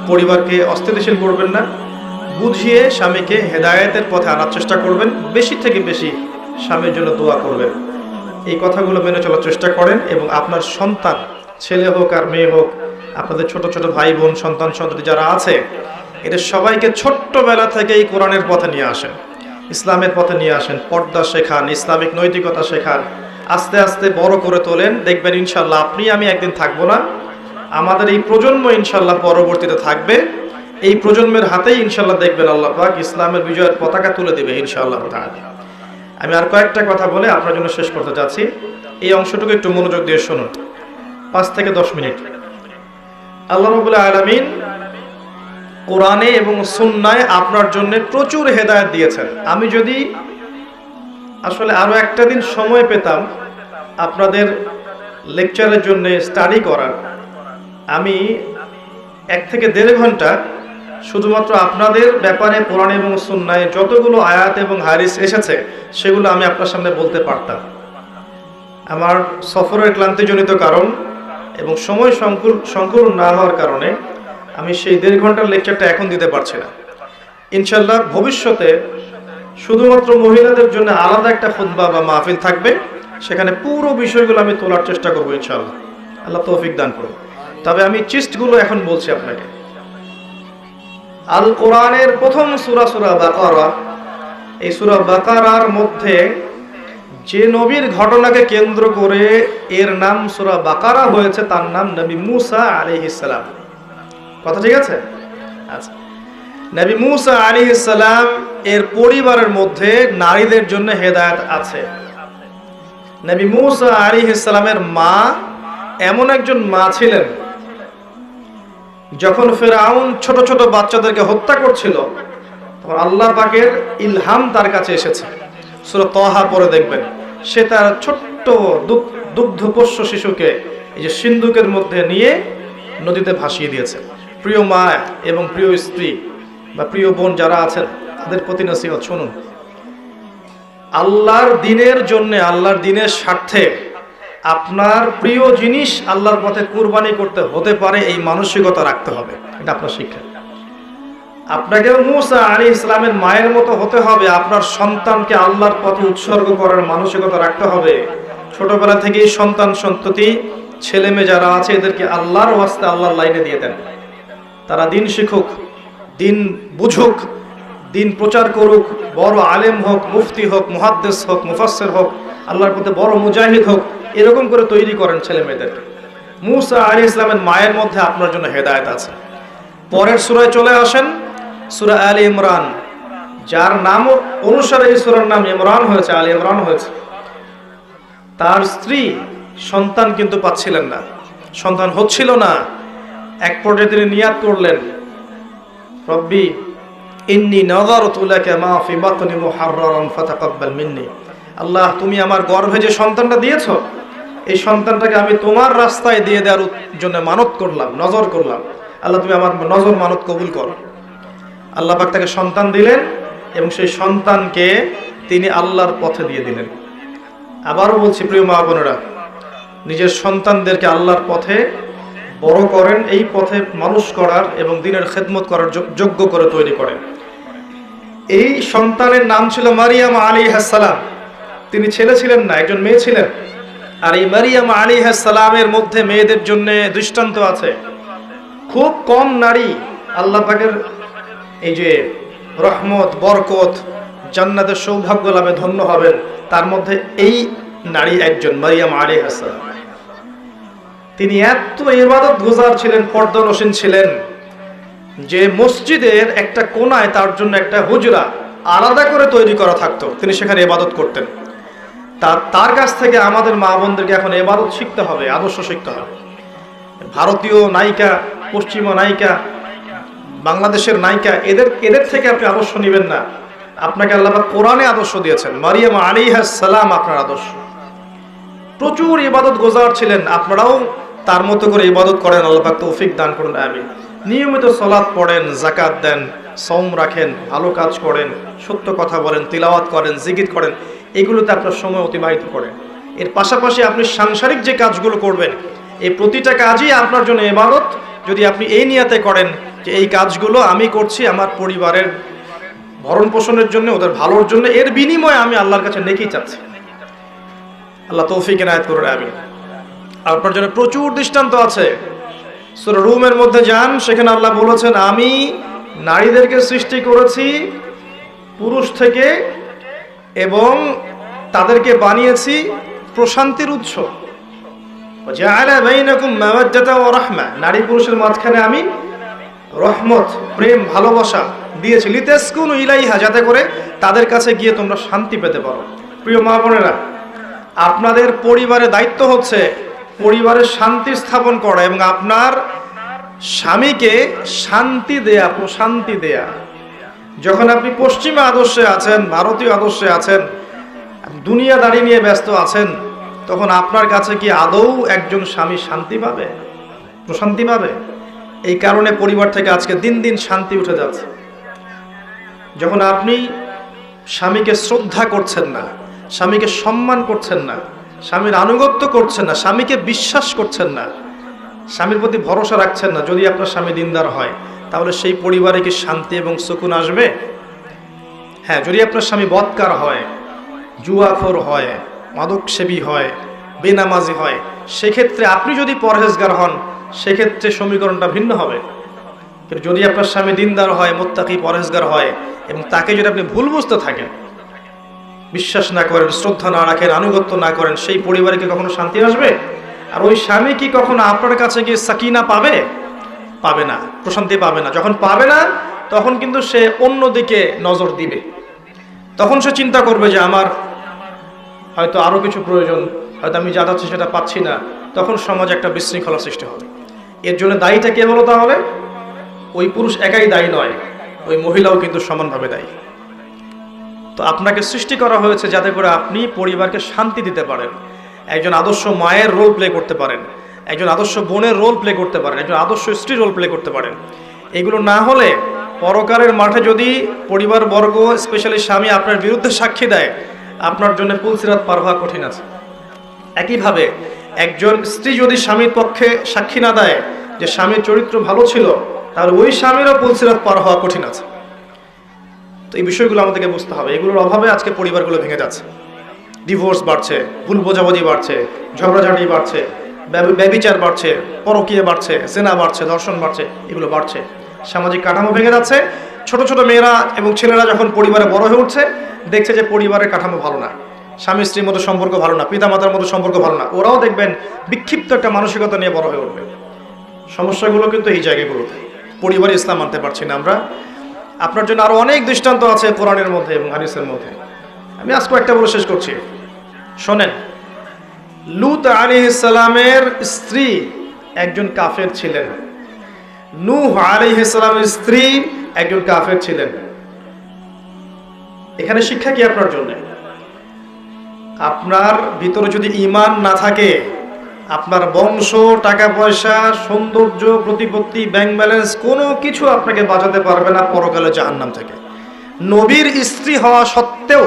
পরিবারকে অস্থিতিশীল করবেন না, বুঝিয়ে স্বামীকে হেদায়েতের পথে আনার চেষ্টা করবেন। বেশি থেকে বেশি স্বামীর জন্য দোয়া করবেন। এই কথাগুলো মেনে চলার চেষ্টা করেন এবং আপনার সন্তান, ছেলে হোক আর মেয়ে হোক, আপনাদের ছোট ছোট ভাই বোন, সন্তান সন্ততি যারা আছে, এদের সবাইকে ছোট্টবেলা থেকেই কোরআনের পথে নিয়ে আসেন, ইসলামের পথে নিয়ে আসেন, পর্দা শেখান, ইসলামিক নৈতিকতা শেখান, আস্তে আস্তে বড় করে তোলেন। দেখবেন ইনশাল্লাহ আপনি আমি একদিন থাকবো না, আমাদের এই প্রজন্ম ইনশাল্লাহ পরবর্তীতে থাকবে। এই প্রজন্মের হাতেই ইনশাল্লাহ দেখবেন আল্লাহ পাক ইসলামের বিজয়ের পতাকা তুলে দেবে ইনশাআল্লাহ তাআলা। আমি আর কয়েকটা কথা বলে আপনার জন্য শেষ করতে চাচ্ছি। এই অংশটুকু একটু মনোযোগ দিয়ে শুনুন, 5 থেকে 10 মিনিট। আল্লাহ রাব্বুল আলামিন কোরআনে এবং সুন্নায় আপনার জন্য প্রচুর হেদায়েত দিয়েছেন। আমি যদি আসলে আরো একটা দিন সময় পেতাম আপনাদের লেকচারের জন্য স্টাডি করার, আমি 1 থেকে 1.5 ঘন্টা শুধুমাত্র আপনাদের ব্যাপারে কোরআন এবং সুন্নায় যতগুলো আয়াত এবং হাদিস এসেছে সেগুলো আমি আপনার সামনে বলতে পারতাম। আমার সফরের ক্লান্তিজনিত কারণ এবং সময় সংকুল না হওয়ার কারণে আমি সেই 1.5 ঘন্টার লেকচারটা এখন দিতে পারছি না। ইনশাল্লাহ ভবিষ্যতে শুধুমাত্র মহিলাদের জন্য আলাদা একটা খুতবা বা মাহফিল থাকবে, সেখানে পুরো বিষয়গুলো আমি তোলার চেষ্টা করবো ইনশাল্লাহ, আল্লাহ তৌফিক দান করুন। তবে আমি চিস্টগুলো এখন বলছি আপনাকে। আল কোরআনের প্রথম সূরা সূরা বাকারা, এই সূরা বাকারার মধ্যে যে নবীর ঘটনাকে কেন্দ্র করে এর নাম সূরা বাকারা হয়েছে, তার নাম নবী মুসা আলাইহিস সালাম। কথা ঠিক আছে? আচ্ছা, নবী মুসা আলাইহিস সালাম এর পরিবারের মধ্যে নারীদের জন্য হেদায়েত আছে। নবী মুসা আলাইহিস সালামের মা এমন একজন মা ছিলেন, যখন ফেরাউন ছোট ছোট বাচ্চাদেরকে হত্যা করছিল, তখন আল্লাহ পাকের ইলহাম তার কাছে এসেছে। সূরা তাহা পড়ে দেখবেন, সে তার ছোট্ট দুগ্ধপোষ্য শিশুকে এই যে সিন্ধুকের মধ্যে নিয়ে নদীতে ভাসিয়ে দিয়েছে। প্রিয় মা এবং প্রিয় স্ত্রী বা প্রিয় বোন যারা আছেন, তাদের প্রতি নসিহত শুনুন। আল্লাহর দ্বীনের জন্য, আল্লাহর দ্বীনের স্বার্থে আপনার প্রিয় জিনিস আল্লাহর পথে কুরবানি করতে হতে পারে, এই মানসিকতা রাখতে হবে। এটা আপনার শিক্ষা। আপনাকে মুসা আলাইহিস সালামের মায়ের মতো হতে হবে। আপনার সন্তানকে আল্লাহর পথে উৎসর্গ করার মানসিকতা রাখতে হবে। ছোটবেলা থেকেই সন্তান সন্ততি ছেলে মেয়ে যারা আছে, এদেরকে আল্লাহর ওয়াস্তে আল্লাহর লাইনে দিয়ে দেন। তারা দিন শিখুক, দিন বুঝুক, দিন প্রচার করুক, বড় আলেম হোক, মুফতি হোক, মুহাদ্দিস হোক, মুফাসসির হোক, আল্লাহর পথে বড় মুজাহিদ হোক, এরকম করে তৈরি করেন ছেলে মেয়েদেরকে। মুসা আলাইহিস সালামের মায়ের মধ্যে আপনার জন্য হেদায়েত আছে। পরের সূরায় চলে আসেন, সূরা আলে ইমরান, যার নাম অনুসারে এই সূরার নাম ইমরান হয়েছে, আলে ইমরান হয়েছে। তার স্ত্রী সন্তান কিন্তু পাচ্ছিলেন না, সন্তান হচ্ছিল না। এক পর্যায়ে তিনি নিয়াত করলেন, রব্বি ইন্নী নাযারতু লাকা মা ফি বাতনি মুহাররারান ফাতাকাব্বাল মিন্নি। আল্লাহ, তুমি আমার গর্ভে যে সন্তানটা দিয়েছো, এই সন্তানটাকে আমি তোমার রাস্তায় দিয়ে দেওয়ার জন্য মানত করলাম, নজর করলাম। আল্লাহ, তুমি আমার নজর মানত কবুল করো। আল্লাহ পাক তাকে সন্তান দিলেন এবং সেই সন্তানকে তিনি আল্লাহর পথে দিয়ে দিলেন। আবারও বলছি প্রিয় মা বোনেরা, নিজের সন্তানদেরকে আল্লাহর পথে বড় করেন, এই পথে মানুষ করার এবং দ্বীনের খেদমত করার যোগ্য করে তৈরি করেন। এই সন্তানের নাম ছিল মারিয়াম আলাইহিস সালাম। তিনি ছেলে ছিলেন না, একজন মেয়ে ছিলেন। আর এই মারিয়াম আলাইহিস সালামের মধ্যে মেয়েদের জন্য দৃষ্টান্ত আছে। খুব কম নারী আল্লাহ পাকের এই যে রহমত, বরকত, জান্নাতের সৌভাগ্য লাভে ধন্য হবেন, তার মধ্যে এই নারী একজন, মারিয়াম আলাইহিস সালাম। তিনি এত ইবাদত গুজার ছিলেন, পর্দানসীন ছিলেন, যে মসজিদের একটা কোনায় তার জন্য একটা হুজরা আলাদা করে তৈরি করা থাকতো, তিনি সেখানে ইবাদত করতেন। তার কাছ থেকে আমাদের মা বোনদেরকে এখন ইবাদত শিখতে হবে, আদর্শ শিখতে হবে। ভারতীয় নায়িকা, পশ্চিমা নায়িকা, বাংলাদেশের নায়িকা, এদের থেকে আপনি আদর্শ নেবেন না। আপনাকে আল্লাহ পাক কোরআনে আদর্শ দিয়েছেন। মারিয়াম আলাইহিস সালাম আপনার আদর্শ। প্রচুর ইবাদত গুজার ছিলেন, আপনারাও তার মতো করে ইবাদত করেন। আল্লাহ পাক তৌফিক দান করুন, আমিন। নিয়মিত সালাত পড়েন, যাকাত দেন, সওম রাখেন, ভালো কাজ করেন, সত্য কথা বলেন, তিলাওয়াত করেন, জিকির করেন, এগুলোতে আপনার সময় অতিবাহিত করেন। এর পাশাপাশি আপনি সাংসারিক যে কাজগুলো করবেন, এই প্রতিটা কাজই আপনার জন্য ইবাদত। যদি আপনি এই নিয়াতে করেন যে এই কাজগুলো আমি করছি আমার পরিবারের ভরণ পোষণের জন্য, ওদের ভালোর জন্য, এর বিনিময়ে আমি আল্লাহর কাছে নেকি চাচ্ছি। আল্লাহ তৌফিক এনায়েত করুন, আমিন। আপনার জন্য প্রচুর দৃষ্টান্ত আছে। সূরা রুমের মধ্যে যান, সেখানে আল্লাহ বলেছেন, আমি নারীদেরকে সৃষ্টি করেছি পুরুষ থেকে এবং তাদেরকে বানিয়েছি প্রশান্তির উৎস। জাআলা বাইনাকুম মাওয়াজ্জাতা ওয়া রাহমা, নারী পুরুষের মাঝখানে আমি রহমত, প্রেম, ভালোবাসা দিয়েছি। লিতাসকুনু ইলাইহা, যাতে করে তাদের কাছে গিয়ে তোমরা শান্তি পেতে পারো। প্রিয় মা বোনেরা, আপনাদের পরিবারের দায়িত্ব হচ্ছে পরিবারের শান্তি স্থাপন করা এবং আপনার স্বামীকে শান্তি দেয়া, প্রশান্তি দেয়া। যখন আপনি পশ্চিমা আদর্শে আছেন, ভারতীয় আদর্শে আছেন, দুনিয়াদারি নিয়ে ব্যস্ত আছেন, তখন আপনার কাছে কি আদৌ একজন স্বামী শান্তি পাবে, প্রশান্তি পাবে? এই কারণে পরিবার থেকে আজকে দিন দিন শান্তি উঠে যাচ্ছে। যখন আপনি স্বামীকে শ্রদ্ধা করছেন না, স্বামীকে সম্মান করছেন না, স্বামীর আনুগত্য করছেন না, স্বামীকে বিশ্বাস করছেন না, স্বামীর প্রতি ভরসা রাখছেন না, যদি আপনার স্বামী দিনদার হয়, তাহলে সেই পরিবারে কি শান্তি এবং সুকুন আসবে? হ্যাঁ, যদি আপনার স্বামী বদকার হয়, জুয়াখোর হয়, মাদকসেবী হয়, বেনামাজি হয়, সেক্ষেত্রে আপনি যদি পরহেজগার হন, সেক্ষেত্রে সমীকরণটা ভিন্ন হবে। কিন্তু যদি আপনার স্বামী দিনদার হয়, মুত্তাকি, পরহেজগার হয় এবং তাকে যদি আপনি ভুল বুঝতে থাকেন, বিশ্বাস না করেন, শ্রদ্ধা না রাখেন, আনুগত্য না করেন, সেই পরিবারে কি কখনো শান্তি আসবে? আর ওই স্বামী কি কখনো আপনার কাছে গিয়ে সাকিনা পাবে? পাবে না, প্রশান্তি পাবে না। যখন পাবে না তখন কিন্তু সে অন্যদিকে নজর দিবে। তখন সে চিন্তা করবে যে আমার হয়তো আরো কিছু প্রয়োজন, হয়তো আমি যা চাচ্ছি সেটা পাচ্ছি না। তখন সমাজে একটা বিশৃঙ্খলা সৃষ্টি হবে। এর জন্য দায়ীটা কে হলো তাহলে? ওই পুরুষ একাই দায়ী নয়, ওই মহিলাও কিন্তু সমানভাবে দায়ী। তো আপনাকে সৃষ্টি করা হয়েছে যাতে করে আপনি পরিবারকে শান্তি দিতে পারেন, একজন আদর্শ মায়ের রোল প্লে করতে পারেন, একজন আদর্শ বোনের রোল প্লে করতে পারেন, একজন আদর্শ স্ত্রী রোল প্লে করতে পারেন। এগুলো না হলে পরকালের মাঠে যদি পরিবার বর্গ, স্পেশালি স্বামী আপনার বিরুদ্ধে সাক্ষী দেয়, আপনার জন্য পুলসিরাত পার হওয়া কঠিন আছে। একইভাবে একজন স্ত্রী যদি স্বামীর পক্ষে সাক্ষী না দেয় যে স্বামীর চরিত্র ভালো ছিল, তাহলে ওই স্বামীরও পুলসিরাত পার হওয়া কঠিন আছে। তো এই বিষয়গুলো আমাদেরকে বুঝতে হবে। এগুলোর অভাবে আজকে পরিবারগুলো ভেঙে যাচ্ছে, ডিভোর্স বাড়ছে, ভুল বোঝাবুঝি বাড়ছে, ঝগড়াঝাটি বাড়ছে, ব্যভিচার বাড়ছে, পরকীয়া বাড়ছে, জেনা বাড়ছে, ধর্ষণ বাড়ছে, এগুলো বাড়ছে। সামাজিক কাঠামো ভেঙে যাচ্ছে। ছোট ছোট মেয়েরা এবং ছেলেরা যখন পরিবারে বড় হয়ে উঠছে, দেখছে যে পরিবারের কাঠামো ভালো না, স্বামী স্ত্রীর মধ্যে সম্পর্ক ভালো না, পিতা মাতার মধ্যে সম্পর্ক ভালো না, ওরাও দেখবেন বিক্ষিপ্ত একটা মানসিকতা নিয়ে বড় হয়ে উঠবে। সমস্যাগুলো কিন্তু এই জায়গাগুলোতে। পরিবারে ইসলাম আনতে পারছি না আমরা। আপনার জন্য আরো অনেক দৃষ্টান্ত আছে কোরআনের মধ্যে এবং হাদিসের মধ্যে। আমি আজকে একটা বলে শেষ করছি, শোনেন। লূত আলাইহিস সালামের স্ত্রী একজন কাফের ছিলেন, নূহ আলাইহিস সালামের স্ত্রী একজন কাফের ছিলেন। এখানে শিক্ষা কি আপনার জন্য? আপনার ভিতরে যদি ঈমান না থাকে, আপনার বংশ, টাকা পয়সা, সৌন্দর্য, প্রতিপত্তি, ব্যাংক ব্যালেন্স কোনো কিছু আপনাকে বাঁচাতে পারবে না পরকালে জাহান্নাম থেকে। নবীর স্ত্রী হওয়া সত্ত্বেও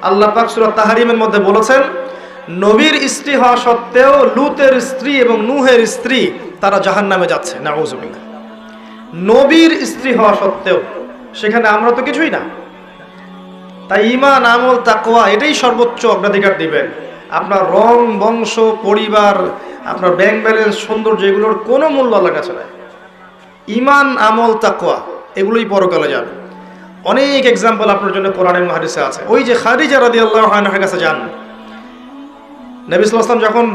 আল্লাহ পাক সূরা তাহরিমের মধ্যে বলেছেন, নবীর স্ত্রী হওয়া সত্ত্বেও লূতের স্ত্রী এবং নূহের স্ত্রী তারা জাহান্নামে যাচ্ছে, নাউযুবিল্লাহ। নবীর স্ত্রী হওয়া সত্ত্বেও, সেখানে আমরা তো কিছুই না। তাই ঈমান, আমল, তাকওয়া এটাই সর্বোচ্চ অগ্রাধিকার দিবেন। আপনার রং, বংশ, পরিবার, আপনার ব্যাংক ব্যালেন্স, সৌন্দর্য, এগুলোর কোনো মূল্য আল্লাহর কাছে নাই। ঈমান, আমল, তাকওয়া এগুলোই পরকালে যাবে। অনেক এক্সাম্পল আপনার জন্য কোরআন এবং হাদিসে আছে। ওই যে খাদিজা রাদিয়াল্লাহু আনহার কাছে যান, নবী সাল্লাল্লাহু আলাইহি ওয়াসাল্লাম যখন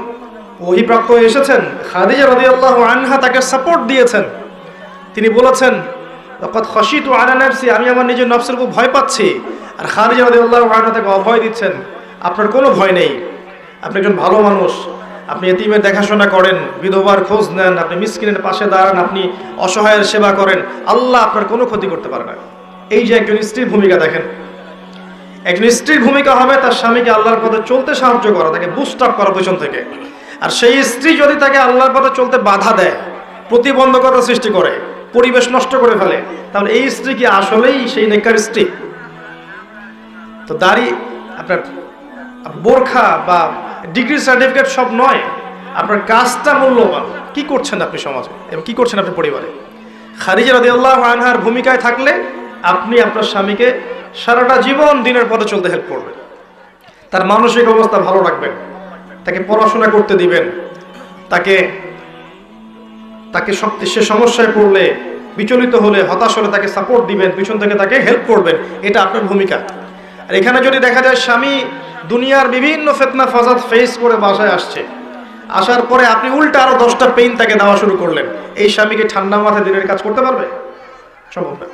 ওহীপ্রাপ্ত হয়ে এসেছেন, খাদিজা রাদিয়াল্লাহু আনহা তাকে সাপোর্ট দিয়েছেন। তিনি বলেছেন, লাকাদ খাশিতু আলা নাফসি, আমি আমার নিজের নফসের উপর ভয় পাচ্ছি। আর খাদিজা রাদিয়াল্লাহু আনহা তাকে অভয় দিচ্ছেন, আপনার কোনো ভয় নেই, আপনি একজন ভালো মানুষ, আপনি এতিমের দেখাশোনা করেন, বিধবার খোঁজ নেন, আপনি মিসকিনের পাশে দাঁড়ান, আপনি অসহায়ের সেবা করেন, আল্লাহ আপনার কোনো ক্ষতি করতে পারে না। এই যে একজন স্ত্রীর ভূমিকা দেখেন, একজন স্ত্রীর ভূমিকা হবে তার স্বামীকে আল্লাহর পথে চলতে সাহায্য করা, তাকে বুস্ট আপ করা পেছন থেকে। আর সেই স্ত্রী যদি তাকে আল্লাহর পথে চলতে বাধা দেয়, প্রতিবন্ধকতা সৃষ্টি করে, পরিবেশ নষ্ট করে ফেলে, তাহলে এই স্ত্রী কি আসলেই সেই নেককার স্ত্রী? তো দাড়ি, আপনার বোরখা বা ডিগ্রি সার্টিফিকেট সব নয়, আপনার কাজটা মূল্যবান। কি করছেন আপনি সমাজে এবং কি করছেন আপনি পরিবারে? খাদিজা রাদিয়াল্লাহু আনহার ভূমিকায় থাকলে আপনি আপনার স্বামীকে সারাটা জীবন দিনের পথে চলতে হেল্প করবেন, তার মানসিক অবস্থা ভালো রাখবেন, তাকে পড়াশোনা করতে দিবেন, তাকে সে সমস্যায় পড়লে, বিচলিত হলে, হতাশ হলে তাকে সাপোর্ট দিবেন, পিছন থেকে তাকে হেল্প করবেন। এটা আপনার ভূমিকা। আর এখানে যদি দেখা যায় স্বামী দুনিয়ার বিভিন্ন ফিতনা ফাসাদ ফেস করে বাসায় আসছে, আসার পরে আপনি উল্টা আরো 10টা পেইন তাকে দেওয়া শুরু করলেন, এই স্বামীকে ঠান্ডা মাথায় দিনের কাজ করতে পারবে? সম্ভব না।